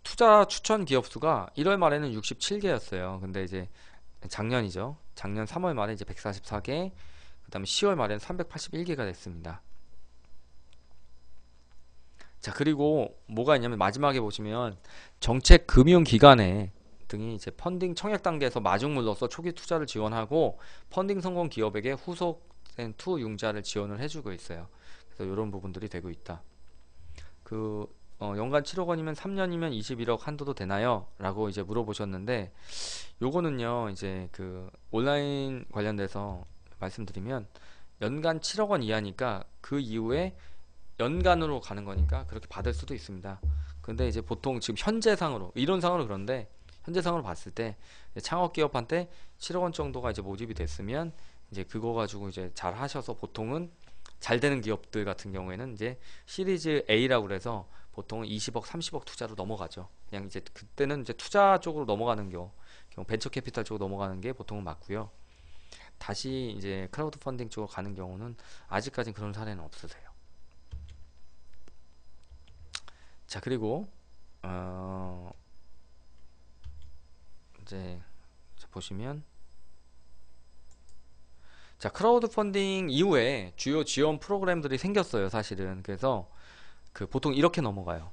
투자 추천 기업 수가 1월 말에는 67개였어요. 근데 이제 작년이죠. 작년 3월 말에 이제 144개, 그 다음에 10월 말에는 381개가 됐습니다. 자, 그리고 뭐가 있냐면 마지막에 보시면 정책 금융 기관에 등이 이제 펀딩 청약 단계에서 마중물로서 초기 투자를 지원하고 펀딩 성공 기업에게 후속된 투융자를 지원을 해주고 있어요. 그래서 이런 부분들이 되고 있다. 연간 7억 원이면 3년이면 21억 한도도 되나요? 라고 이제 물어보셨는데, 요거는요 이제 온라인 관련돼서 말씀드리면 연간 7억 원 이하니까 그 이후에 연간으로 가는 거니까 그렇게 받을 수도 있습니다. 근데 이제 보통 지금 현재상으로, 이론상으로 그런데 현재상으로 봤을 때 창업기업한테 7억 원 정도가 이제 모집이 됐으면 이제 그거 가지고 이제 잘 하셔서 보통은 잘 되는 기업들 같은 경우에는 이제 시리즈 A라고 그래서 보통은 20억, 30억 투자로 넘어가죠. 그냥 이제 그때는 이제 투자 쪽으로 넘어가는 경우 벤처 캐피탈 쪽으로 넘어가는 게 보통은 맞고요. 다시 이제 크라우드 펀딩 쪽으로 가는 경우는 아직까지는 그런 사례는 없으세요. 자, 그리고 이제 보시면 자, 크라우드 펀딩 이후에 주요 지원 프로그램들이 생겼어요, 사실은. 그래서 보통 이렇게 넘어가요.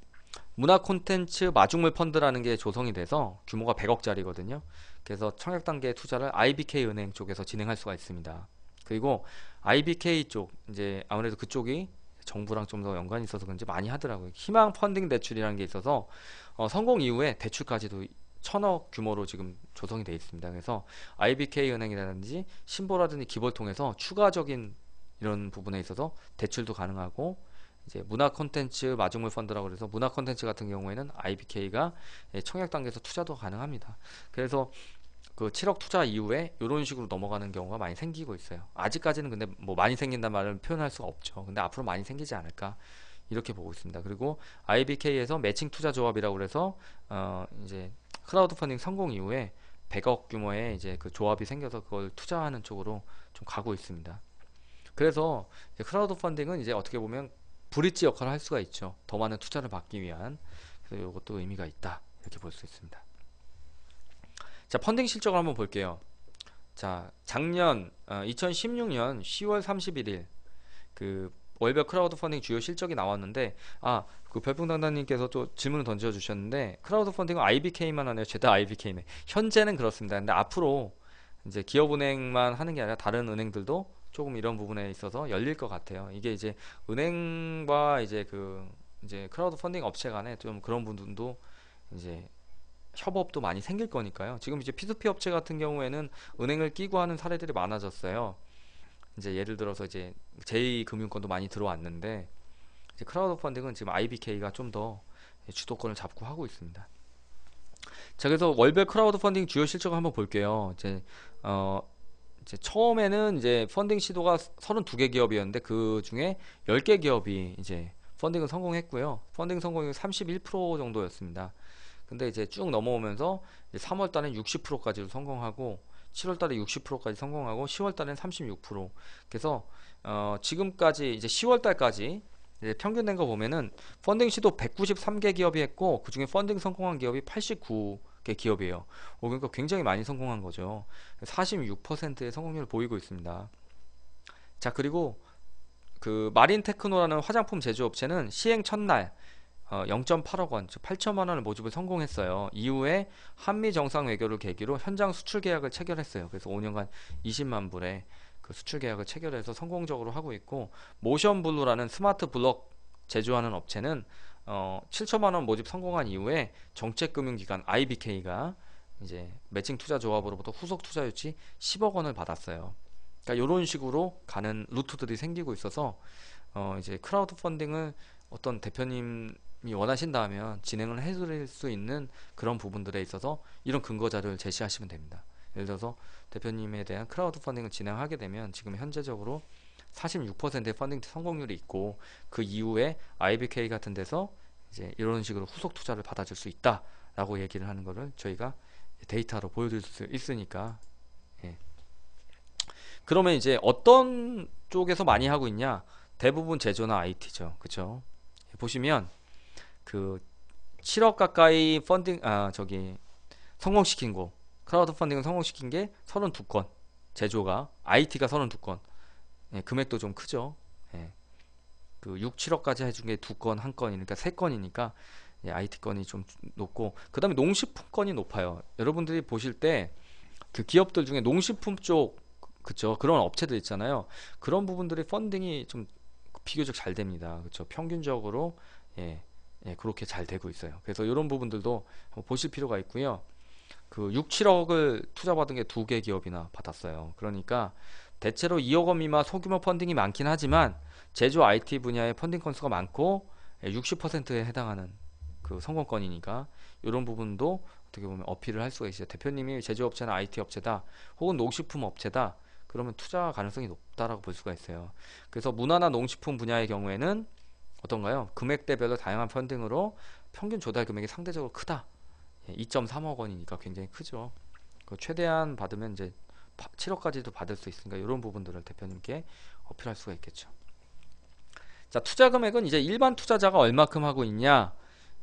문화 콘텐츠 마중물 펀드라는 게 조성이 돼서 규모가 100억짜리거든요. 그래서 청약 단계 투자를 IBK 은행 쪽에서 진행할 수가 있습니다. 그리고 IBK 쪽, 이제 아무래도 그쪽이 정부랑 좀 더 연관이 있어서 그런지 많이 하더라고요. 희망 펀딩 대출이라는 게 있어서 성공 이후에 대출까지도 1000억 규모로 지금 조성이 되어 있습니다. 그래서 IBK 은행이라든지 신보라든지 기부를 통해서 추가적인 이런 부분에 있어서 대출도 가능하고, 이제 문화 콘텐츠 마중물 펀드라고 그래서 문화 콘텐츠 같은 경우에는 IBK가 청약 단계에서 투자도 가능합니다. 그래서 7억 투자 이후에 이런 식으로 넘어가는 경우가 많이 생기고 있어요. 아직까지는 근데 뭐 많이 생긴단 말을 표현할 수가 없죠. 근데 앞으로 많이 생기지 않을까 이렇게 보고 있습니다. 그리고 IBK에서 매칭 투자 조합이라고 그래서 이제 크라우드 펀딩 성공 이후에 100억 규모의 이제 조합이 생겨서 그걸 투자하는 쪽으로 좀 가고 있습니다. 그래서 이제 크라우드 펀딩은 이제 어떻게 보면 브릿지 역할을 할 수가 있죠. 더 많은 투자를 받기 위한. 그래서 이것도 의미가 있다 이렇게 볼 수 있습니다. 자, 펀딩 실적을 한번 볼게요. 자, 작년 2016년 10월 31일 월별 크라우드 펀딩 주요 실적이 나왔는데, 별풍당당님께서 또 질문을 던져주셨는데, 크라우드 펀딩은 IBK만 하네요. 죄다 IBK네. 현재는 그렇습니다. 근데 앞으로 이제 기업은행만 하는 게 아니라 다른 은행들도 조금 이런 부분에 있어서 열릴 것 같아요. 이게 이제 은행과 이제 크라우드 펀딩 업체 간에 좀 그런 부분도 이제 협업도 많이 생길 거니까요. 지금 이제 P2P 업체 같은 경우에는 은행을 끼고 하는 사례들이 많아졌어요. 이제 예를 들어서 이제 제2금융권도 많이 들어왔는데 이제 크라우드 펀딩은 지금 IBK가 좀 더 주도권을 잡고 하고 있습니다. 자, 그래서 월별 크라우드 펀딩 주요 실적을 한번 볼게요. 어, 이제 처음에는 이제 펀딩 시도가 32개 기업이었는데 그 중에 10개 기업이 이제 펀딩을 성공했고요. 펀딩 성공률 31% 정도였습니다. 근데 이제 쭉 넘어오면서 3월 달엔 60%까지도 성공하고 7월 달에 60%까지 성공하고 10월 달엔 36%. 그래서 지금까지 이제 10월 달까지 이제 평균 낸 거 보면은 펀딩 시도 193개 기업이 했고 그중에 펀딩 성공한 기업이 89개 기업이에요. 그러니까 굉장히 많이 성공한 거죠. 46%의 성공률을 보이고 있습니다. 자, 그리고 그 마린 테크노라는 화장품 제조업체는 시행 첫날 0.8억 원, 즉 8천만 원을 모집을 성공했어요. 이후에 한미 정상 외교를 계기로 현장 수출 계약을 체결했어요. 그래서 5년간 20만 불의 그 수출 계약을 체결해서 성공적으로 하고 있고, 모션블루라는 스마트 블럭 제조하는 업체는 7천만 원 모집 성공한 이후에 정책금융기관 IBK가 이제 매칭 투자 조합으로부터 후속 투자 유치 10억 원을 받았어요. 그러니까 이런 식으로 가는 루트들이 생기고 있어서 이제 크라우드 펀딩을 어떤 대표님이 원하신다면 진행을 해드릴 수 있는 그런 부분들에 있어서 이런 근거 자료를 제시하시면 됩니다. 예를 들어서 대표님에 대한 크라우드 펀딩을 진행하게 되면 지금 현재적으로 46%의 펀딩 성공률이 있고 그 이후에 IBK 같은 데서 이제 이런 식으로 후속 투자를 받아줄 수 있다라고 얘기를 하는 거를 저희가 데이터로 보여드릴 수 있으니까. 예. 그러면 이제 어떤 쪽에서 많이 하고 있냐? 대부분 제조나 IT죠. 그쵸? 보시면 그 7억 가까이 펀딩 성공시킨 거, 크라우드 펀딩을 성공시킨 게 32건, 제조가 IT가 32건. 예, 금액도 좀 크죠. 예, 그 6, 7억까지 해준 게 2건, 1건이니까 3건이니까 예, IT 건이 좀 높고, 그 다음에 농식품 건이 높아요. 여러분들이 보실 때 그 기업들 중에 농식품 쪽, 그쵸, 그런 업체들 있잖아요. 그런 부분들이 펀딩이 좀 비교적 잘 됩니다. 그쵸, 평균적으로 예, 예, 그렇게 잘 되고 있어요. 그래서 이런 부분들도 한번 보실 필요가 있고요. 그 6, 7억을 투자받은 게 2개 기업이나 받았어요. 그러니까 대체로 2억 원 미만 소규모 펀딩이 많긴 하지만 제조 IT 분야의 펀딩 건수가 많고 60%에 해당하는 그 성공건이니까 이런 부분도 어떻게 보면 어필을 할 수가 있어요. 대표님이 제조업체나 IT 업체다 혹은 농식품 업체다 그러면 투자 가능성이 높다라고 볼 수가 있어요. 그래서 문화나 농식품 분야의 경우에는 어떤가요? 금액대별로 다양한 펀딩으로 평균 조달 금액이 상대적으로 크다. 2.3억 원이니까 굉장히 크죠. 최대한 받으면 이제 7억까지도 받을 수 있으니까 이런 부분들을 대표님께 어필할 수가 있겠죠. 자, 투자 금액은 이제 일반 투자자가 얼마큼 하고 있냐?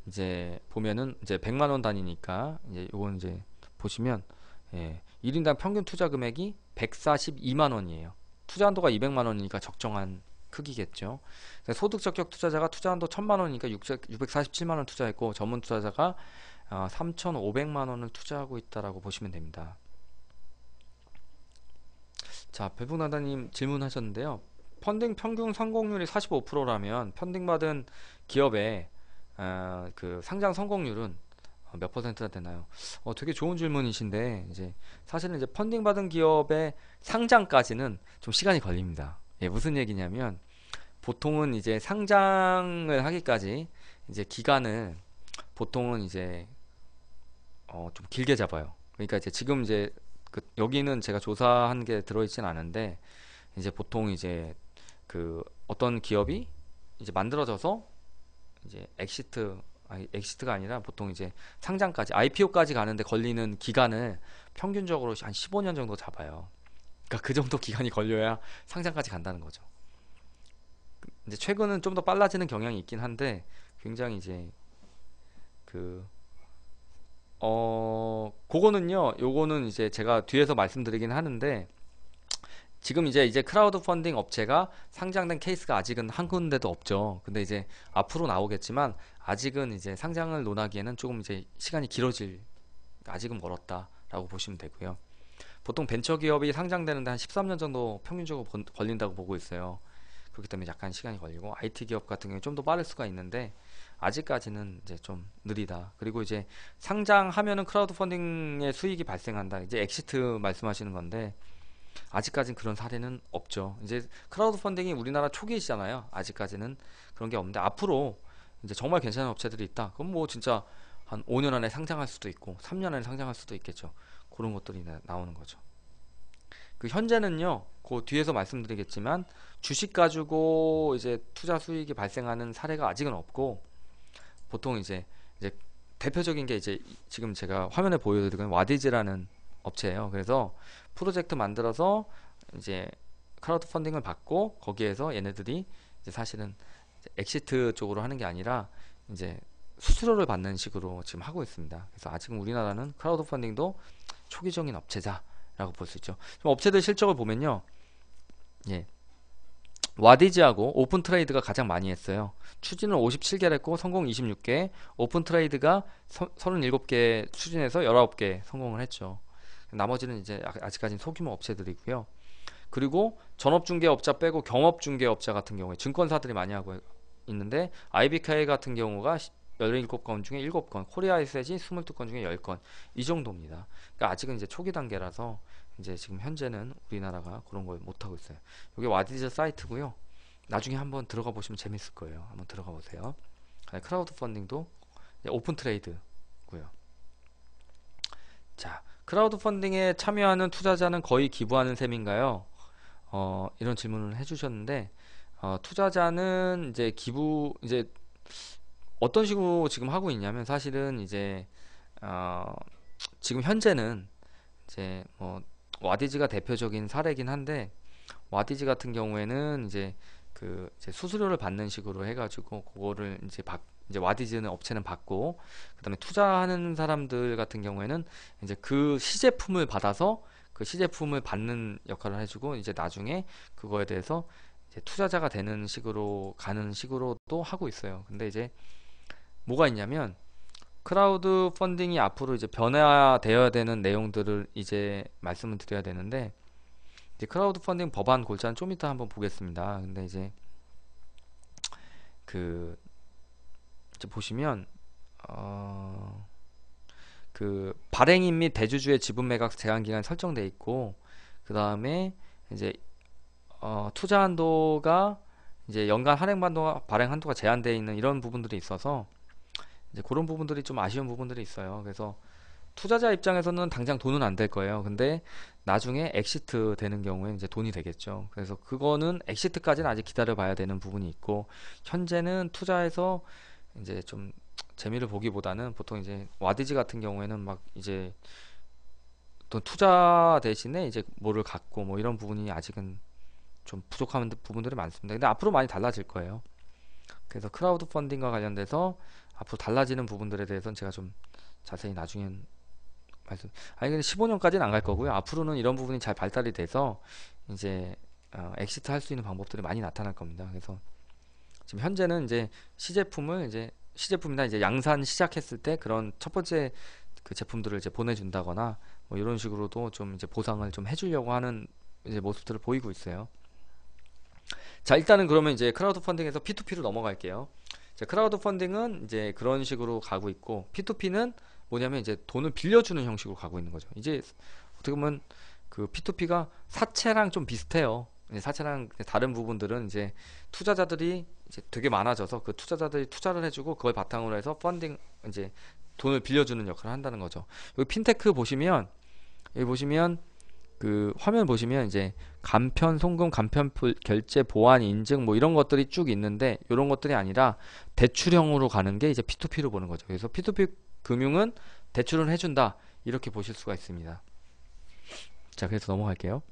이제 보면은 이제 100만 원 단위니까 이제 요건 이제 보시면 예, 1인당 평균 투자 금액이 142만 원이에요. 투자 한도가 200만 원이니까 적정한 크기겠죠. 소득 적격 투자자가 투자 한도 1000만 원이니까 647만 원 투자했고 전문 투자자가 3,500만 원을 투자하고 있다라고 보시면 됩니다. 자, 별풍나다님 질문하셨는데요. 펀딩 평균 성공률이 45%라면 펀딩 받은 기업의 그 상장 성공률은 몇 퍼센트나 되나요? 되게 좋은 질문이신데 이제 사실은 이제 펀딩 받은 기업의 상장까지는 좀 시간이 걸립니다. 예, 무슨 얘기냐면 보통은 이제 상장을 하기까지 이제 기간을 보통은 이제 좀 길게 잡아요. 그러니까 이제 지금 이제 여기는 제가 조사한 게 들어있진 않은데 이제 보통 이제 그 어떤 기업이 이제 만들어져서 이제 엑시트가 아니라 보통 이제 상장까지 IPO까지 가는데 걸리는 기간을 평균적으로 한 15년 정도 잡아요. 그러니까 그 정도 기간이 걸려야 상장까지 간다는 거죠. 이제 최근은 좀 더 빨라지는 경향이 있긴 한데 굉장히 이제 그 그거는요, 요거는 이제 제가 뒤에서 말씀드리긴 하는데, 지금 이제 크라우드 펀딩 업체가 상장된 케이스가 아직은 한 군데도 없죠. 근데 이제 앞으로 나오겠지만, 아직은 이제 상장을 논하기에는 조금 이제 시간이 길어질, 아직은 멀었다라고 보시면 되고요. 보통 벤처기업이 상장되는데 한 13년 정도 평균적으로 걸린다고 보고 있어요. 그렇기 때문에 약간 시간이 걸리고 IT 기업 같은 경우에 좀 더 빠를 수가 있는데 아직까지는 이제 좀 느리다. 그리고 이제 상장하면은 크라우드 펀딩의 수익이 발생한다. 이제 엑시트 말씀하시는 건데 아직까지는 그런 사례는 없죠. 이제 크라우드 펀딩이 우리나라 초기이잖아요. 아직까지는 그런 게 없는데 앞으로 이제 정말 괜찮은 업체들이 있다. 그럼 뭐 진짜 한 5년 안에 상장할 수도 있고 3년 안에 상장할 수도 있겠죠. 그런 것들이 나오는 거죠. 그 현재는요, 그 뒤에서 말씀드리겠지만 주식 가지고 이제 투자 수익이 발생하는 사례가 아직은 없고 보통 이제 대표적인 게 이제 지금 제가 화면에 보여드리는 와디즈라는 업체예요. 그래서 프로젝트 만들어서 이제 크라우드 펀딩을 받고 거기에서 얘네들이 이제 사실은 이제 엑시트 쪽으로 하는 게 아니라 이제 수수료를 받는 식으로 지금 하고 있습니다. 그래서 아직은 우리나라는 크라우드 펀딩도 초기적인 업체자라고 볼 수 있죠. 좀 업체들 실적을 보면요. 예. 와디즈하고 오픈 트레이드가 가장 많이 했어요. 추진을 57개를 했고 성공 26개, 오픈 트레이드가 37개 추진해서 19개 성공을 했죠. 나머지는 이제 아직까지는 소규모 업체들이고요. 그리고 전업중개업자 빼고 경업중개업자 같은 경우에 증권사들이 많이 하고 있는데 IBK 같은 경우가 17건 중에 7건, 코리아에셋이 22건 중에 10건 이 정도입니다. 그러니까 아직은 이제 초기 단계라서 이제 지금 현재는 우리나라가 그런 걸 못하고 있어요. 이게 와디즈 사이트고요. 나중에 한번 들어가 보시면 재밌을 거예요. 한번 들어가 보세요. 크라우드 펀딩도 오픈 트레이드고요. 자, 크라우드 펀딩에 참여하는 투자자는 거의 기부하는 셈인가요? 이런 질문을 해주셨는데 투자자는 이제 기부 이제 어떤 식으로 지금 하고 있냐면 사실은 이제 지금 현재는 이제 뭐 와디즈가 대표적인 사례긴 한데 와디즈 같은 경우에는 이제 그 이제 수수료를 받는 식으로 해가지고 그거를 이제 와디즈는 업체는 받고 그다음에 투자하는 사람들 같은 경우에는 이제 그 시제품을 받아서 그 시제품을 받는 역할을 해주고 이제 나중에 그거에 대해서 이제 투자자가 되는 식으로 가는 식으로도 하고 있어요. 근데 이제 뭐가 있냐면 크라우드 펀딩이 앞으로 이제 변화되어야 되는 내용들을 이제 말씀을 드려야 되는데 이제 크라우드 펀딩 법안 골자는 좀 이따 한번 보겠습니다. 근데 이제 그 이제 보시면 그 발행인 및 대주주의 지분 매각 제한 기간이 설정돼 있고 그 다음에 이제 투자 한도가 이제 연간 할인 한도가 발행 한도가 제한되어 있는 이런 부분들이 있어서 이제 그런 부분들이 좀 아쉬운 부분들이 있어요. 그래서 투자자 입장에서는 당장 돈은 안 될 거예요. 근데 나중에 엑시트 되는 경우에 이제 돈이 되겠죠. 그래서 그거는 엑시트까지는 아직 기다려 봐야 되는 부분이 있고 현재는 투자해서 이제 좀 재미를 보기보다는 보통 이제 와디즈 같은 경우에는 막 이제 또 투자 대신에 이제 뭐를 갖고 뭐 이런 부분이 아직은 좀 부족한 부분들이 많습니다. 근데 앞으로 많이 달라질 거예요. 그래서 크라우드 펀딩과 관련돼서 앞으로 달라지는 부분들에 대해서는 제가 좀 자세히 나중엔 아니 근데 15년까지는 안 갈 거고요. 앞으로는 이런 부분이 잘 발달이 돼서 이제 엑시트 할 수 있는 방법들이 많이 나타날 겁니다. 그래서 지금 현재는 이제 시제품을 이제 시제품이나 이제 양산 시작했을 때 그런 첫 번째 그 제품들을 이제 보내준다거나 뭐 이런 식으로도 좀 이제 보상을 좀 해주려고 하는 이제 모습들을 보이고 있어요. 자, 일단은 그러면 이제 크라우드 펀딩에서 P2P로 넘어갈게요. 자, 크라우드 펀딩은 이제 그런 식으로 가고 있고 P2P는 뭐냐면 이제 돈을 빌려주는 형식으로 가고 있는 거죠. 이제 어떻게 보면 그 P2P가 사채랑 좀 비슷해요. 사채랑 다른 부분들은 이제 투자자들이 이제 되게 많아져서 그 투자자들이 투자를 해주고 그걸 바탕으로 해서 펀딩 이제 돈을 빌려주는 역할을 한다는 거죠. 여기 핀테크 보시면 여기 보시면 그 화면 보시면 이제 간편 송금, 간편 결제, 보안 인증 뭐 이런 것들이 쭉 있는데 이런 것들이 아니라 대출형으로 가는 게 이제 P2P로 보는 거죠. 그래서 P2P 금융은 대출을 해준다 이렇게 보실 수가 있습니다. 자, 그래서 넘어갈게요.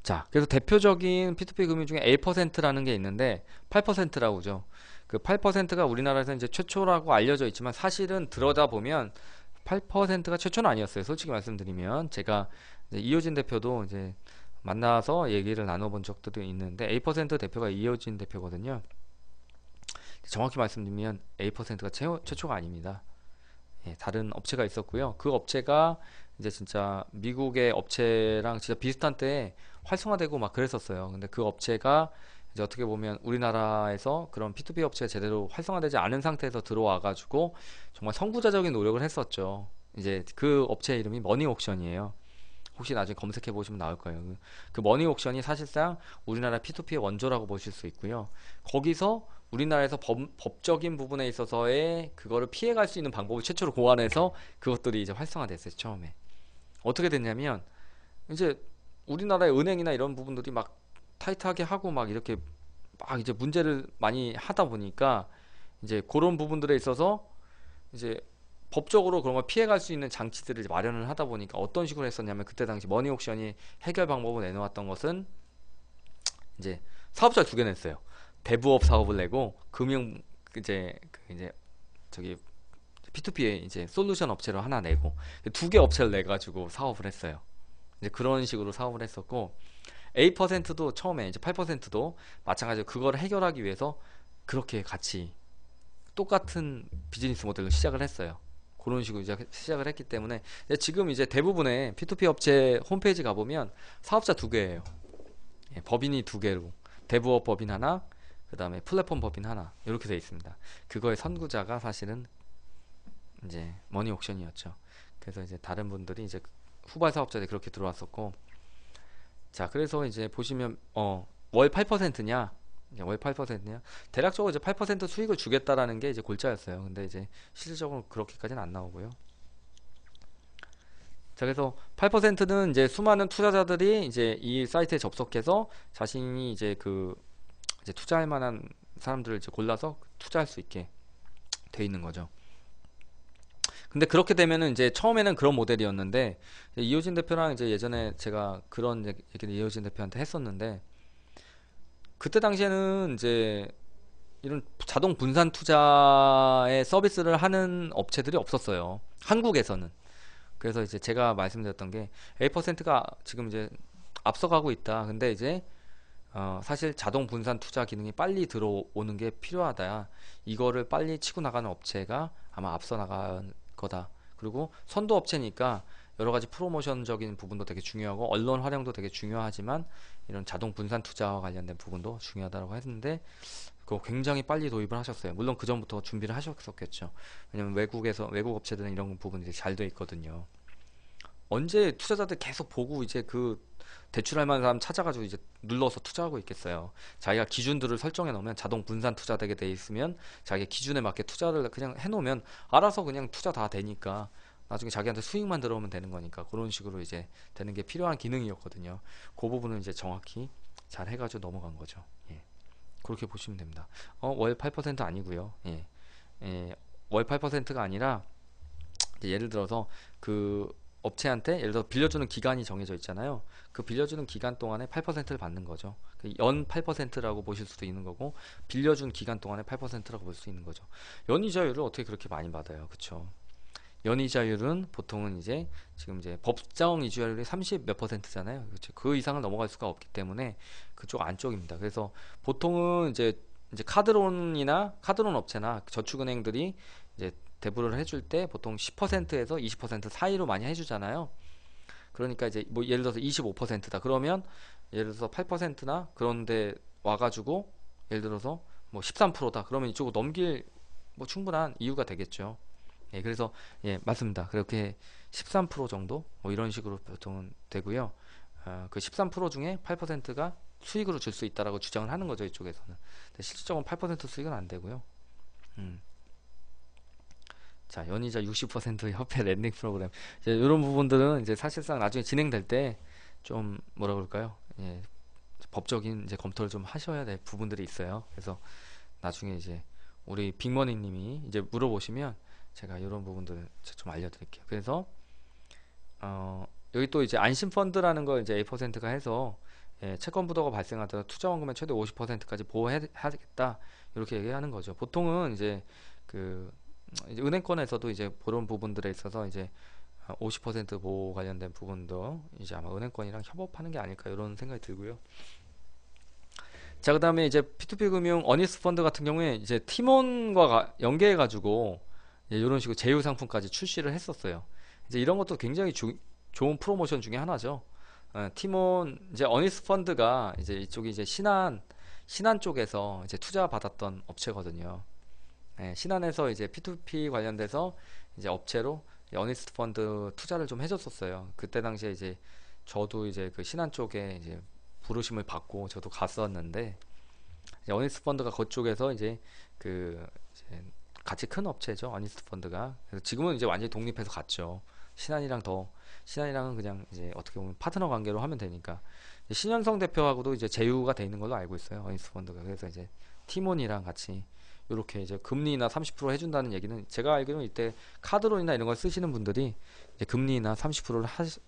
자, 그래서 대표적인 P2P 금융 중에 1%라는 게 있는데 8%라고 하죠. 그 8%가 우리나라에서 이제 최초라고 알려져 있지만 사실은 들어다 보면 8%가 최초는 아니었어요. 솔직히 말씀드리면 제가 이제 이효진 대표도 이제 만나서 얘기를 나눠본 적도 있는데 8% 대표가 이효진 대표거든요. 정확히 말씀드리면 8%가 최초가 아닙니다. 예, 다른 업체가 있었고요. 그 업체가 이제 진짜 미국의 업체랑 진짜 비슷한 때에 활성화되고 막 그랬었어요. 근데 그 업체가 이제 어떻게 보면 우리나라에서 그런 P2P 업체가 제대로 활성화되지 않은 상태에서 들어와가지고 정말 선구자적인 노력을 했었죠. 이제 그 업체 이름이 머니옥션이에요. 혹시 나중에 검색해 보시면 나올 거예요. 그 머니옥션이 사실상 우리나라 P2P의 원조라고 보실 수 있고요. 거기서 우리나라에서 법적인 부분에 있어서의 그거를 피해갈 수 있는 방법을 최초로 고안해서 그것들이 이제 활성화됐어요. 처음에 어떻게 됐냐면 이제 우리나라의 은행이나 이런 부분들이 막 타이트하게 하고 막 이렇게 막 이제 문제를 많이 하다 보니까 이제 그런 부분들에 있어서 이제 법적으로 그런 걸 피해갈 수 있는 장치들을 마련을 하다 보니까 어떤 식으로 했었냐면 그때 당시 머니옥션이 해결 방법을 내놓았던 것은 이제 사업자를 두 개 냈어요. 대부업 사업을 내고 금융 이제 저기 P2P의 이제 솔루션 업체로 하나 내고 두 개 업체를 내 가지고 사업을 했어요. 이제 그런 식으로 사업을 했었고 A%도 처음에 이제 8%도 마찬가지로 그걸 해결하기 위해서 그렇게 같이 똑같은 비즈니스 모델로 시작을 했어요. 그런 식으로 시작을 했기 때문에 지금 이제 대부분의 P2P 업체 홈페이지 가보면 사업자 두 개예요. 예, 법인이 두 개로 대부업 법인 하나, 그 다음에 플랫폼 법인 하나 이렇게 되어 있습니다. 그거의 선구자가 사실은 이제 머니옥션이었죠. 그래서 이제 다른 분들이 이제 후발 사업자들이 그렇게 들어왔었고, 자 그래서 이제 보시면 월 8%냐 월 8%냐 대략적으로 이제 8% 수익을 주겠다라는 게 이제 골자였어요. 근데 이제 실질적으로 그렇게까지는 안 나오고요. 자 그래서 8%는 이제 수많은 투자자들이 이제 이 사이트에 접속해서 자신이 이제 투자할 만한 사람들을 이제 골라서 투자할 수 있게 돼 있는 거죠. 근데 그렇게 되면은 이제 처음에는 그런 모델이었는데 이호진 대표랑 이제 예전에 제가 그런 얘기를 이호진 대표한테 했었는데 그때 당시에는 이제 이런 자동 분산 투자의 서비스를 하는 업체들이 없었어요. 한국에서는. 그래서 이제 제가 말씀드렸던 게 A%가 지금 이제 앞서가고 있다. 근데 이제 사실 자동 분산 투자 기능이 빨리 들어오는 게 필요하다. 이거를 빨리 치고 나가는 업체가 아마 앞서 나갈 거다. 그리고 선도 업체니까 여러 가지 프로모션적인 부분도 되게 중요하고 언론 활용도 되게 중요하지만 이런 자동 분산 투자와 관련된 부분도 중요하다고 했는데 그거 굉장히 빨리 도입을 하셨어요. 물론 그 전부터 준비를 하셨었겠죠. 왜냐면 외국 업체들은 이런 부분이 잘 돼 있거든요. 언제 투자자들 계속 보고 이제 그 대출할 만한 사람 찾아가지고 이제 눌러서 투자하고 있겠어요. 자기가 기준들을 설정해 놓으면 자동 분산 투자되게 돼 있으면 자기 기준에 맞게 투자를 그냥 해 놓으면 알아서 그냥 투자 다 되니까 나중에 자기한테 수익만 들어오면 되는 거니까 그런 식으로 이제 되는 게 필요한 기능이었거든요. 그 부분은 이제 정확히 잘 해가지고 넘어간 거죠. 예. 그렇게 보시면 됩니다. 월 8% 아니고요. 예. 예. 월 8%가 아니라 이제 예를 들어서 그 업체한테 예를 들어 빌려주는 기간이 정해져 있잖아요. 그 빌려주는 기간 동안에 8%를 받는 거죠. 연 8%라고 보실 수도 있는 거고 빌려준 기간 동안에 8%라고 볼 수 있는 거죠. 연이자율을 어떻게 그렇게 많이 받아요? 그쵸? 연이자율은 보통은 이제 지금 이제 법정 이주율이 30 몇 %잖아요. 그렇죠? 그 이상을 넘어갈 수가 없기 때문에 그쪽 안쪽입니다. 그래서 보통은 이제 카드론 업체나 저축은행들이 이제 대부를 해줄 때 보통 10%에서 20% 사이로 많이 해주잖아요. 그러니까 이제 뭐 예를 들어서 25%다 그러면 예를 들어서 8%나 그런데 와가지고 예를 들어서 뭐 13%다 그러면 이쪽으로 넘길 뭐 충분한 이유가 되겠죠. 예, 그래서 예, 맞습니다. 그렇게 13% 정도 뭐 이런 식으로 보통은 되고요. 그 13% 중에 8%가 수익으로 줄 수 있다라고 주장을 하는 거죠, 이쪽에서는. 근데 실질적으로 8% 수익은 안 되고요. 음. 자, 연이자 60% 협회 랜딩 프로그램. 이제 이런 부분들은 이제 사실상 나중에 진행될 때 좀 뭐라 그럴까요? 예, 법적인 이제 검토를 좀 하셔야 될 부분들이 있어요. 그래서 나중에 이제 우리 빅머니 님이 이제 물어보시면 제가 이런 부분들 좀 알려드릴게요. 그래서 여기 또 이제 안심펀드라는 걸 이제 A%가 해서 예, 채권 부도가 발생하더라도 투자 원금의 최대 50%까지 보호하겠다 이렇게 얘기하는 거죠. 보통은 그 이제 은행권에서도 이제 그런 부분들에 있어서 이제 50% 보호 관련된 부분도 이제 아마 은행권이랑 협업하는 게 아닐까 이런 생각이 들고요. 자, 그다음에 이제 P2P 금융 어니스트 펀드 같은 경우에 이제 팀원과 연계해 가지고 이런 식으로 제휴 상품까지 출시를 했었어요. 이제 이런 것도 굉장히 좋은 프로모션 중에 하나죠. 티몬 이제 어니스트 펀드가 이제 이쪽이 이제 신한 쪽에서 이제 투자 받았던 업체거든요. 신한에서 이제 P2P 관련돼서 이제 업체로 어니스트 펀드 투자를 좀 해줬었어요. 그때 당시에 이제 저도 이제 그 신한 쪽에 이제 부르심을 받고 저도 갔었는데 이제 어니스트 펀드가 그쪽에서 이제 그 이제 같이 큰 업체죠. 어니스트 펀드가. 그래서 지금은 이제 완전히 독립해서 갔죠. 신한이랑 더 신한이랑은 그냥 이제 어떻게 보면 파트너 관계로 하면 되니까 신현성 대표하고도 이제 제휴가 돼 있는 걸로 알고 있어요. 어니스트 펀드가. 그래서 이제 티몬이랑 같이 이렇게 이제 금리나 30% 해준다는 얘기는 제가 알기로는 이때 카드론이나 이런 걸 쓰시는 분들이 이제 금리나 30%를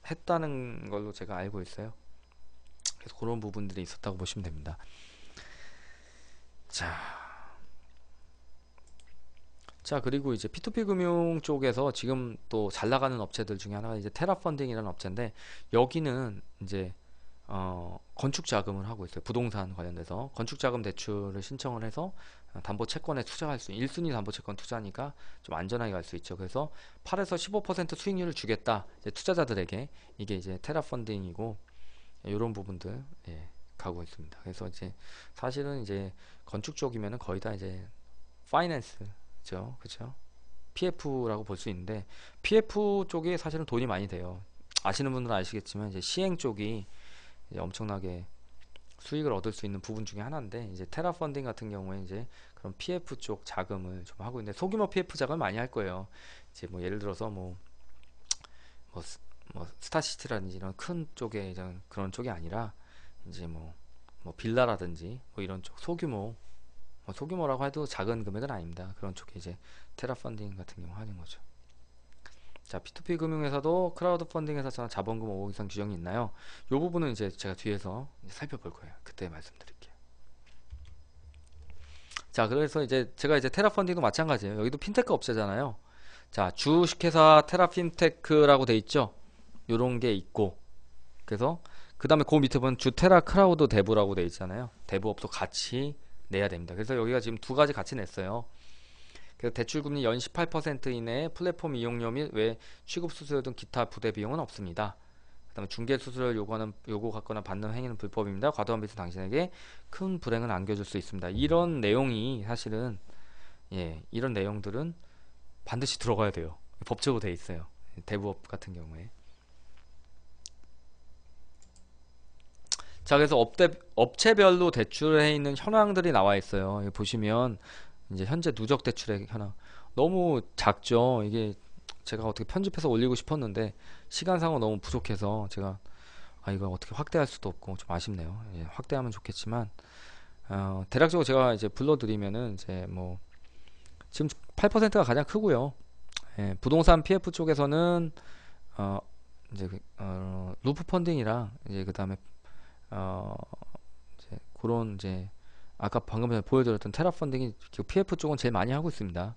했다는 걸로 제가 알고 있어요. 그래서 그런 부분들이 있었다고 보시면 됩니다. 자, 그리고 이제 P2P 금융 쪽에서 지금 또 잘 나가는 업체들 중에 하나가 이제 테라펀딩이라는 업체인데 여기는 이제 건축 자금을 하고 있어요. 부동산 관련돼서 건축 자금 대출을 신청을 해서 담보 채권에 투자할 수 1순위 담보 채권 투자니까 좀 안전하게 갈 수 있죠. 그래서 8에서 15% 수익률을 주겠다. 이제 투자자들에게 이게 이제 테라펀딩이고 이런 부분들 가고 있습니다. 그래서 이제 사실은 이제 건축 쪽이면은 거의 다 이제 파이낸스죠. 그렇죠? PF라고 볼 수 있는데 PF 쪽이 사실은 돈이 많이 돼요. 아시는 분들은 아시겠지만 이제 시행 쪽이 이제 엄청나게 수익을 얻을 수 있는 부분 중에 하나인데 이제 테라펀딩 같은 경우에 이제 그런 PF 쪽 자금을 좀 하고 있는데 소규모 PF 자금을 많이 할 거예요. 이제 뭐 예를 들어서 뭐, 스타시티라든지 이런 큰 쪽에 이제 그런 쪽이 아니라 이제 뭐 빌라라든지 뭐 이런 쪽 소규모 소규모라고 해도 작은 금액은 아닙니다. 그런 쪽에 이제 테라펀딩 같은 경우 하는 거죠. 자, P2P 금융회사도 크라우드 펀딩 회사처럼 자본금 5억 이상 규정이 있나요? 이 부분은 이제 제가 뒤에서 이제 살펴볼 거예요. 그때 말씀드릴게요. 자, 그래서 이제 제가 이제 테라펀딩도 마찬가지예요. 여기도 핀테크 업체잖아요. 자, 주식회사 테라핀테크라고 돼 있죠. 요런 게 있고 그래서 그 다음에 그 밑에 보면 주테라 크라우드 대부라고 돼 있잖아요. 대부업도 같이 내야 됩니다. 그래서 여기가 지금 두 가지 같이 냈어요. 그래서 대출금리 연 18% 이내 플랫폼 이용료 및 외 취급 수수료 등 기타 부대 비용은 없습니다. 그 다음에 중개 수수료를 요구하거나 받는 행위는 불법입니다. 과도한 빚은 당신에게 큰 불행을 안겨줄 수 있습니다. 이런 내용이 사실은 이런 내용들은 반드시 들어가야 돼요. 법적으로 돼 있어요. 대부업 같은 경우에. 자, 그래서 업체별로 대출해 있는 현황들이 나와 있어요. 여기 보시면 이제 현재 누적 대출의 현황 너무 작죠. 이게 제가 어떻게 편집해서 올리고 싶었는데 시간상으로 너무 부족해서 제가 이거 어떻게 확대할 수도 없고 좀 아쉽네요. 확대하면 좋겠지만 대략적으로 제가 이제 불러드리면은 이제 뭐 지금 8%가 가장 크고요. 부동산 PF 쪽에서는 이제 루프 펀딩이랑 이제 그 다음에 이제 그런 이제 아까 방금 전에 보여드렸던 테라 펀딩이 PF 쪽은 제일 많이 하고 있습니다.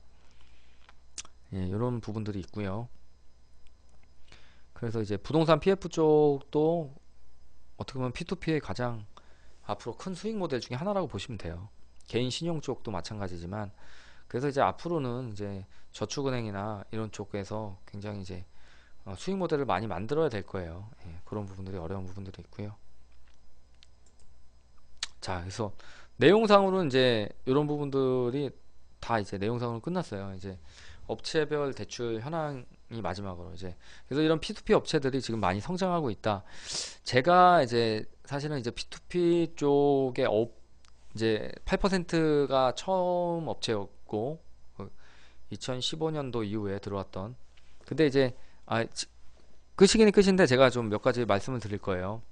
이런 부분들이 있고요. 그래서 이제 부동산 PF 쪽도 어떻게 보면 P2P의 가장 앞으로 큰 수익 모델 중에 하나라고 보시면 돼요. 개인 신용 쪽도 마찬가지지만 그래서 이제 앞으로는 이제 저축은행이나 이런 쪽에서 굉장히 이제 수익 모델을 많이 만들어야 될 거예요. 그런 부분들이 어려운 부분들이 있고요. 자, 그래서 내용상으로는 이제 이런 부분들이 다 이제 내용상으로 끝났어요. 이제 업체별 대출 현황이 마지막으로 이제 그래서 이런 P2P 업체들이 지금 많이 성장하고 있다. 제가 이제 사실은 이제 P2P 쪽에 이제 8%가 처음 업체였고 2015년도 이후에 들어왔던 근데 이제 끝이긴 끝인데 제가 좀 몇 가지 말씀을 드릴 거예요.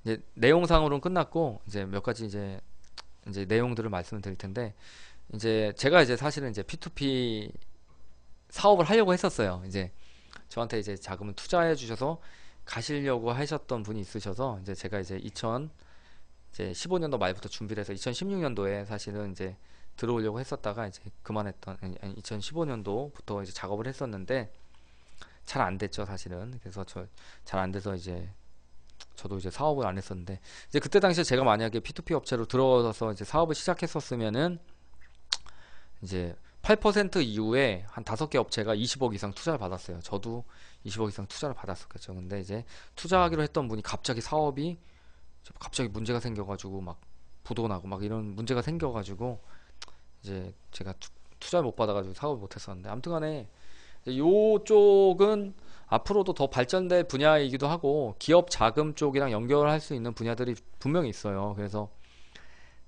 이제 내용상으로는 끝났고 이제 몇 가지 이제 내용들을 말씀을 드릴 텐데 이제 제가 이제 사실은 이제 P2P 사업을 하려고 했었어요. 이제 저한테 이제 자금을 투자해 주셔서 가시려고 하셨던 분이 있으셔서 이제 제가 이제 2015년도 말부터 준비를 해서 2016년도에 사실은 이제 들어오려고 했었다가 이제 그만했던 2015년도부터 이제 작업을 했었는데 잘 안 됐죠, 사실은. 그래서 잘 안 돼서 이제 저도 이제 사업을 안 했었는데 이제 그때 당시에 제가 만약에 P2P 업체로 들어와서 이제 사업을 시작했었으면은 이제 8% 이후에 한 5개 업체가 20억 이상 투자를 받았어요. 저도 20억 이상 투자를 받았었겠죠. 근데 이제 투자하기로 했던 분이 갑자기 사업이 갑자기 문제가 생겨가지고 막 부도나고 막 이런 문제가 생겨가지고 이제 제가 투자를 못 받아가지고 사업을 못 했었는데, 아무튼 간에 요쪽은 앞으로도 더 발전될 분야이기도 하고 기업 자금 쪽이랑 연결할 수 있는 분야들이 분명히 있어요. 그래서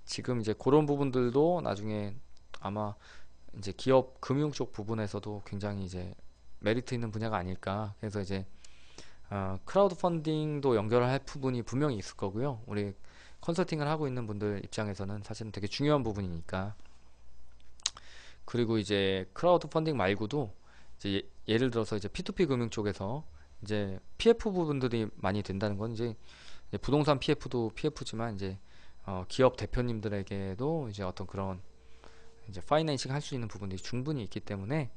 지금 이제 그런 부분들도 나중에 아마 이제 기업 금융 쪽 부분에서도 굉장히 이제 메리트 있는 분야가 아닐까. 그래서 이제 크라우드 펀딩도 연결할 부분이 분명히 있을 거고요. 우리 컨설팅을 하고 있는 분들 입장에서는 사실은 되게 중요한 부분이니까. 그리고 이제 크라우드 펀딩 말고도 이제 예를 들어서 이제 P2P 금융 쪽에서 이제 PF 부분들이 많이 된다는 건 이제 부동산 PF도 PF지만 이제 기업 대표님들에게도 이제 어떤 그런 이제 파이낸싱 할 수 있는 부분들이 충분히 있기 때문에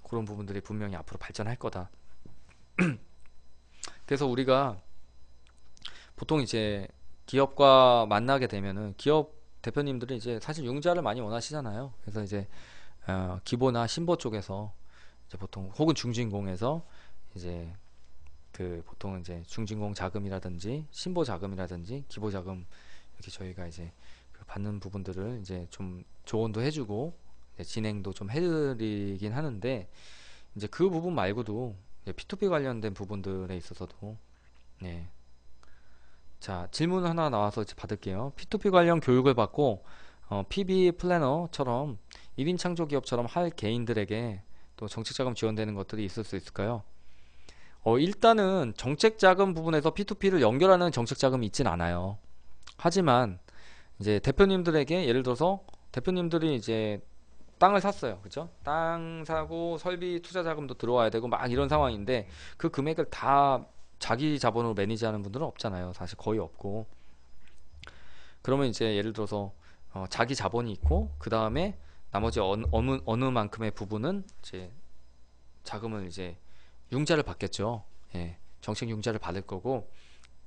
그런 부분들이 분명히 앞으로 발전할 거다. 그래서 우리가 보통 이제 기업과 만나게 되면은 기업 대표님들이 이제 사실 융자를 많이 원하시잖아요. 그래서 이제 기보나 신보 쪽에서 이제 보통 혹은 중진공에서 이제 그 보통 이제 중진공 자금이라든지 신보 자금이라든지 기보 자금 이렇게 저희가 이제 그 받는 부분들을 이제 좀 조언도 해주고 이제 진행도 좀 해드리긴 하는데, 이제 그 부분 말고도 P2P 관련된 부분들에 있어서도 네. 자, 질문 하나 나와서 이제 받을게요. P2P 관련 교육을 받고 PB 플래너처럼 1인 창조 기업처럼 할 개인들에게 또 정책자금 지원되는 것들이 있을 수 있을까요? 일단은 정책자금 부분에서 P2P를 연결하는 정책자금이 있진 않아요. 하지만 이제 대표님들에게 예를 들어서 대표님들이 이제 땅을 샀어요. 그죠? 땅 사고 설비 투자 자금도 들어와야 되고 막 이런 상황인데 그 금액을 다 자기 자본으로 매니지하는 분들은 없잖아요. 사실 거의 없고. 그러면 이제 예를 들어서 자기 자본이 있고 그 다음에 나머지 어느 만큼의 부분은 이제 자금을 이제 융자를 받겠죠. 예, 정책 융자를 받을 거고,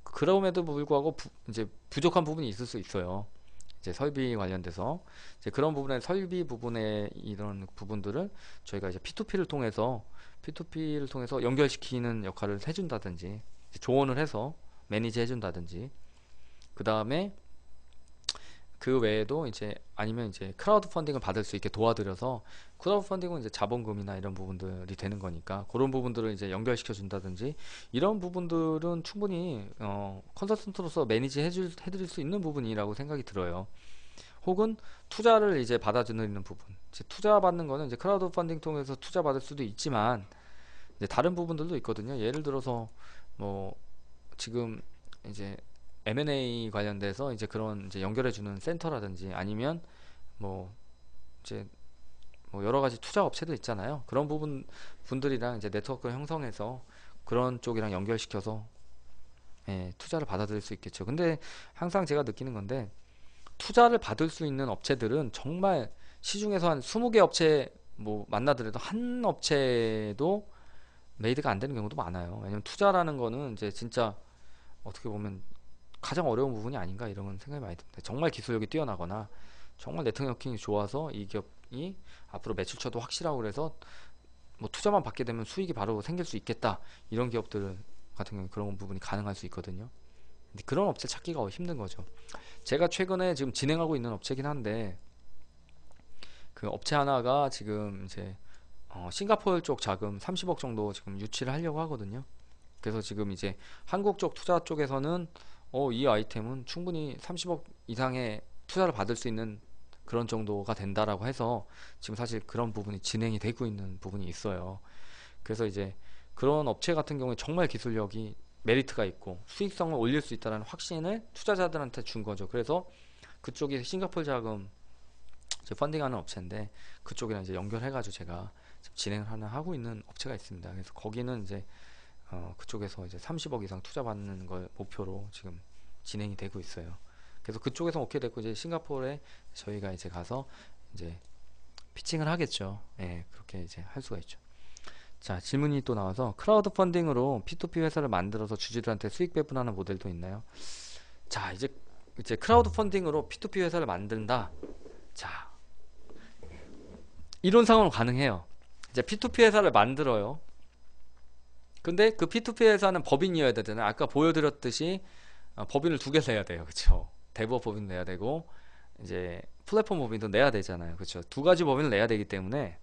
그럼에도 불구하고 이제 부족한 부분이 있을 수 있어요. 이제 설비 관련돼서 이제 그런 부분에 설비 부분에 이런 부분들을 저희가 이제 P2P를 통해서 연결시키는 역할을 해준다든지 조언을 해서 매니지 해준다든지, 그 다음에 그 외에도 이제 아니면 이제 크라우드 펀딩을 받을 수 있게 도와드려서, 크라우드 펀딩은 이제 자본금이나 이런 부분들이 되는 거니까 그런 부분들을 이제 연결시켜 준다든지, 이런 부분들은 충분히 컨설턴트로서 매니지 해드릴 수 있는 부분이라고 생각이 들어요. 혹은 투자를 이제 받아주는 부분, 이제 투자 받는 거는 이제 크라우드 펀딩 통해서 투자 받을 수도 있지만 이제 다른 부분들도 있거든요. 예를 들어서 뭐 지금 이제 M&A 관련돼서 이제 그런 이제 연결해주는 센터라든지 아니면 뭐 이제 뭐 여러 가지 투자 업체도 있잖아요. 그런 부분 분들이랑 이제 네트워크 형성해서 그런 쪽이랑 연결시켜서 예, 투자를 받아들일 수 있겠죠. 근데 항상 제가 느끼는 건데, 투자를 받을 수 있는 업체들은 정말 시중에서 한 20개 업체 뭐 만나더라도 한 업체도 메이드가 안 되는 경우도 많아요. 왜냐면 투자라는 거는 이제 진짜 어떻게 보면 가장 어려운 부분이 아닌가 이런 생각이 많이 듭니다. 정말 기술력이 뛰어나거나 정말 네트워킹이 좋아서 이 기업이 앞으로 매출처도 확실하고 그래서 뭐 투자만 받게 되면 수익이 바로 생길 수 있겠다, 이런 기업들 같은 경우는 그런 부분이 가능할 수 있거든요. 근데 그런 업체 찾기가 힘든 거죠. 제가 최근에 지금 진행하고 있는 업체긴 한데, 그 업체 하나가 지금 이제 싱가포르 쪽 자금 30억 정도 지금 유치를 하려고 하거든요. 그래서 지금 이제 한국 쪽 투자 쪽에서는 이 아이템은 충분히 30억 이상의 투자를 받을 수 있는 그런 정도가 된다라고 해서 지금 사실 그런 부분이 진행이 되고 있는 부분이 있어요. 그래서 이제 그런 업체 같은 경우에 정말 기술력이 메리트가 있고 수익성을 올릴 수 있다는 확신을 투자자들한테 준 거죠. 그래서 그쪽이 싱가포르 자금 이제 펀딩하는 업체인데 그쪽이랑 이제 연결해가지고 제가 지금 진행을 하고 있는 업체가 있습니다. 그래서 거기는 이제 그쪽에서 이제 30억 이상 투자받는 걸 목표로 지금 진행이 되고 있어요. 그래서 그쪽에서 오케이 됐고 이제 싱가포르에 저희가 이제 가서 이제 피칭을 하겠죠. 예, 그렇게 이제 할 수가 있죠. 자, 질문이 또 나와서 크라우드 펀딩으로 P2P 회사를 만들어서 주주들한테 수익 배분하는 모델도 있나요? 자, 이제 크라우드 펀딩으로 P2P 회사를 만든다. 자, 이론상으로 가능해요. 이제 P2P 회사를 만들어요. 근데 그 P2P 회사는 법인이어야 되잖아요. 아까 보여드렸듯이 법인을 두 개 내야 돼요. 그쵸? 대부업 법인 내야 되고 이제 플랫폼 법인도 내야 되잖아요. 그쵸? 두 가지 법인을 내야 되기 때문에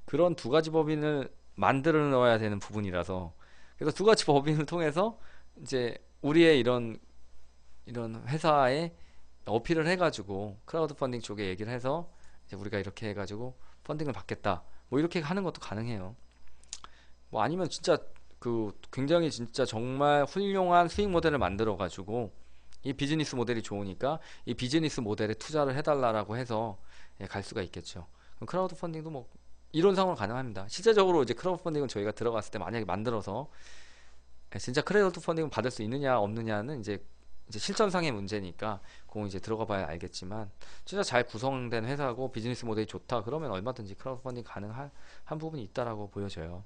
그런 두 가지 법인을 만들어 넣어야 되는 부분이라서, 그래서 두 가지 법인을 통해서 이제 우리의 이런 회사에 어필을 해가지고 크라우드 펀딩 쪽에 얘기를 해서 이제 우리가 이렇게 해가지고 펀딩을 받겠다, 뭐 이렇게 하는 것도 가능해요. 뭐 아니면 진짜 그 굉장히 진짜 정말 훌륭한 수익 모델을 만들어 가지고 이 비즈니스 모델이 좋으니까 이 비즈니스 모델에 투자를 해달라고 해서 예, 갈 수가 있겠죠. 그럼 크라우드 펀딩도 뭐 이론상으로 가능합니다. 실제적으로 이제 크라우드 펀딩은 저희가 들어갔을 때 만약에 만들어서 예, 진짜 크라우드 펀딩을 받을 수 있느냐 없느냐는 이제 실전상의 문제니까 그거 이제 들어가 봐야 알겠지만, 진짜 잘 구성된 회사고 비즈니스 모델이 좋다 그러면 얼마든지 크라우드 펀딩 가능한 한 부분이 있다라고 보여져요.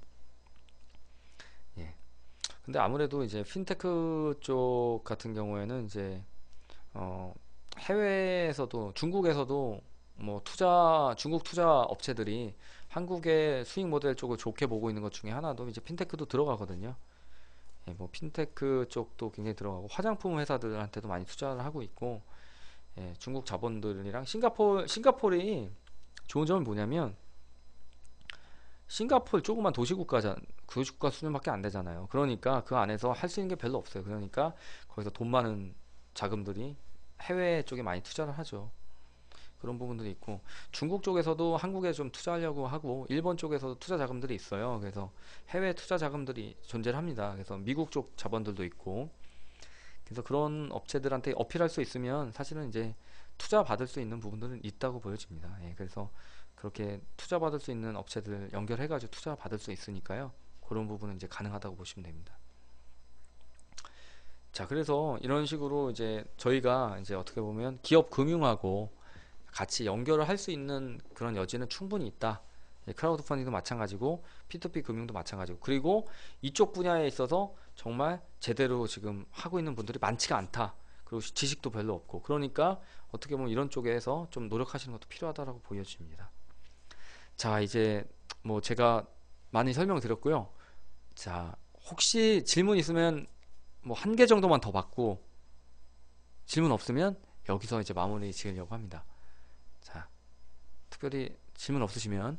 예. 근데 아무래도 이제 핀테크 쪽 같은 경우에는 이제 어 해외에서도, 중국에서도 뭐 중국 투자 업체들이 한국의 수익 모델 쪽을 좋게 보고 있는 것 중에 하나도 이제 핀테크도 들어가거든요. 예, 뭐 핀테크 쪽도 굉장히 들어가고 화장품 회사들한테도 많이 투자를 하고 있고, 예, 중국 자본들이랑 싱가폴이 좋은 점은 뭐냐면, 싱가포르 조그만 도시국가 수준밖에 안 되잖아요. 그러니까 그 안에서 할 수 있는 게 별로 없어요. 그러니까 거기서 돈 많은 자금들이 해외 쪽에 많이 투자를 하죠. 그런 부분들이 있고, 중국 쪽에서도 한국에 좀 투자하려고 하고, 일본 쪽에서도 투자 자금들이 있어요. 그래서 해외 투자 자금들이 존재를 합니다. 그래서 미국 쪽 자본들도 있고, 그래서 그런 업체들한테 어필할 수 있으면 사실은 이제 투자 받을 수 있는 부분들은 있다고 보여집니다. 예, 그래서 그렇게 투자 받을 수 있는 업체들 연결해가지고 투자 받을 수 있으니까요. 그런 부분은 이제 가능하다고 보시면 됩니다. 자, 그래서 이런 식으로 이제 저희가 이제 어떻게 보면 기업 금융하고 같이 연결을 할 수 있는 그런 여지는 충분히 있다. 크라우드 펀딩도 마찬가지고 P2P 금융도 마찬가지고, 그리고 이쪽 분야에 있어서 정말 제대로 지금 하고 있는 분들이 많지가 않다. 그리고 지식도 별로 없고, 그러니까 어떻게 보면 이런 쪽에서 좀 노력하시는 것도 필요하다라고 보여집니다. 자, 이제 뭐 제가 많이 설명드렸고요. 자, 혹시 질문 있으면 뭐 한 개 정도만 더 받고, 질문 없으면 여기서 이제 마무리 지으려고 합니다. 자, 특별히 질문 없으시면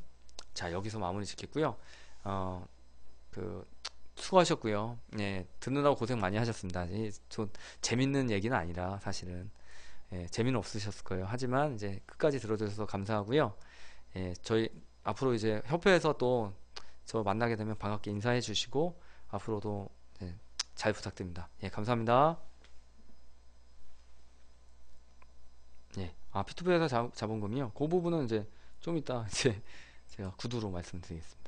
자, 여기서 마무리 짓겠고요. 어, 그 수고하셨고요. 예, 듣느라고 고생 많이 하셨습니다. 좀 재밌는 얘기는 아니라 사실은 예, 재미는 없으셨을 거예요. 하지만 이제 끝까지 들어주셔서 감사하고요. 예, 저희 앞으로 이제 협회에서 또 저 만나게 되면 반갑게 인사해 주시고 앞으로도 예, 잘 부탁드립니다. 예, 감사합니다. 예, P2P 회사 자본금이요. 그 부분은 이제 좀 이따 이제 제가 구두로 말씀드리겠습니다.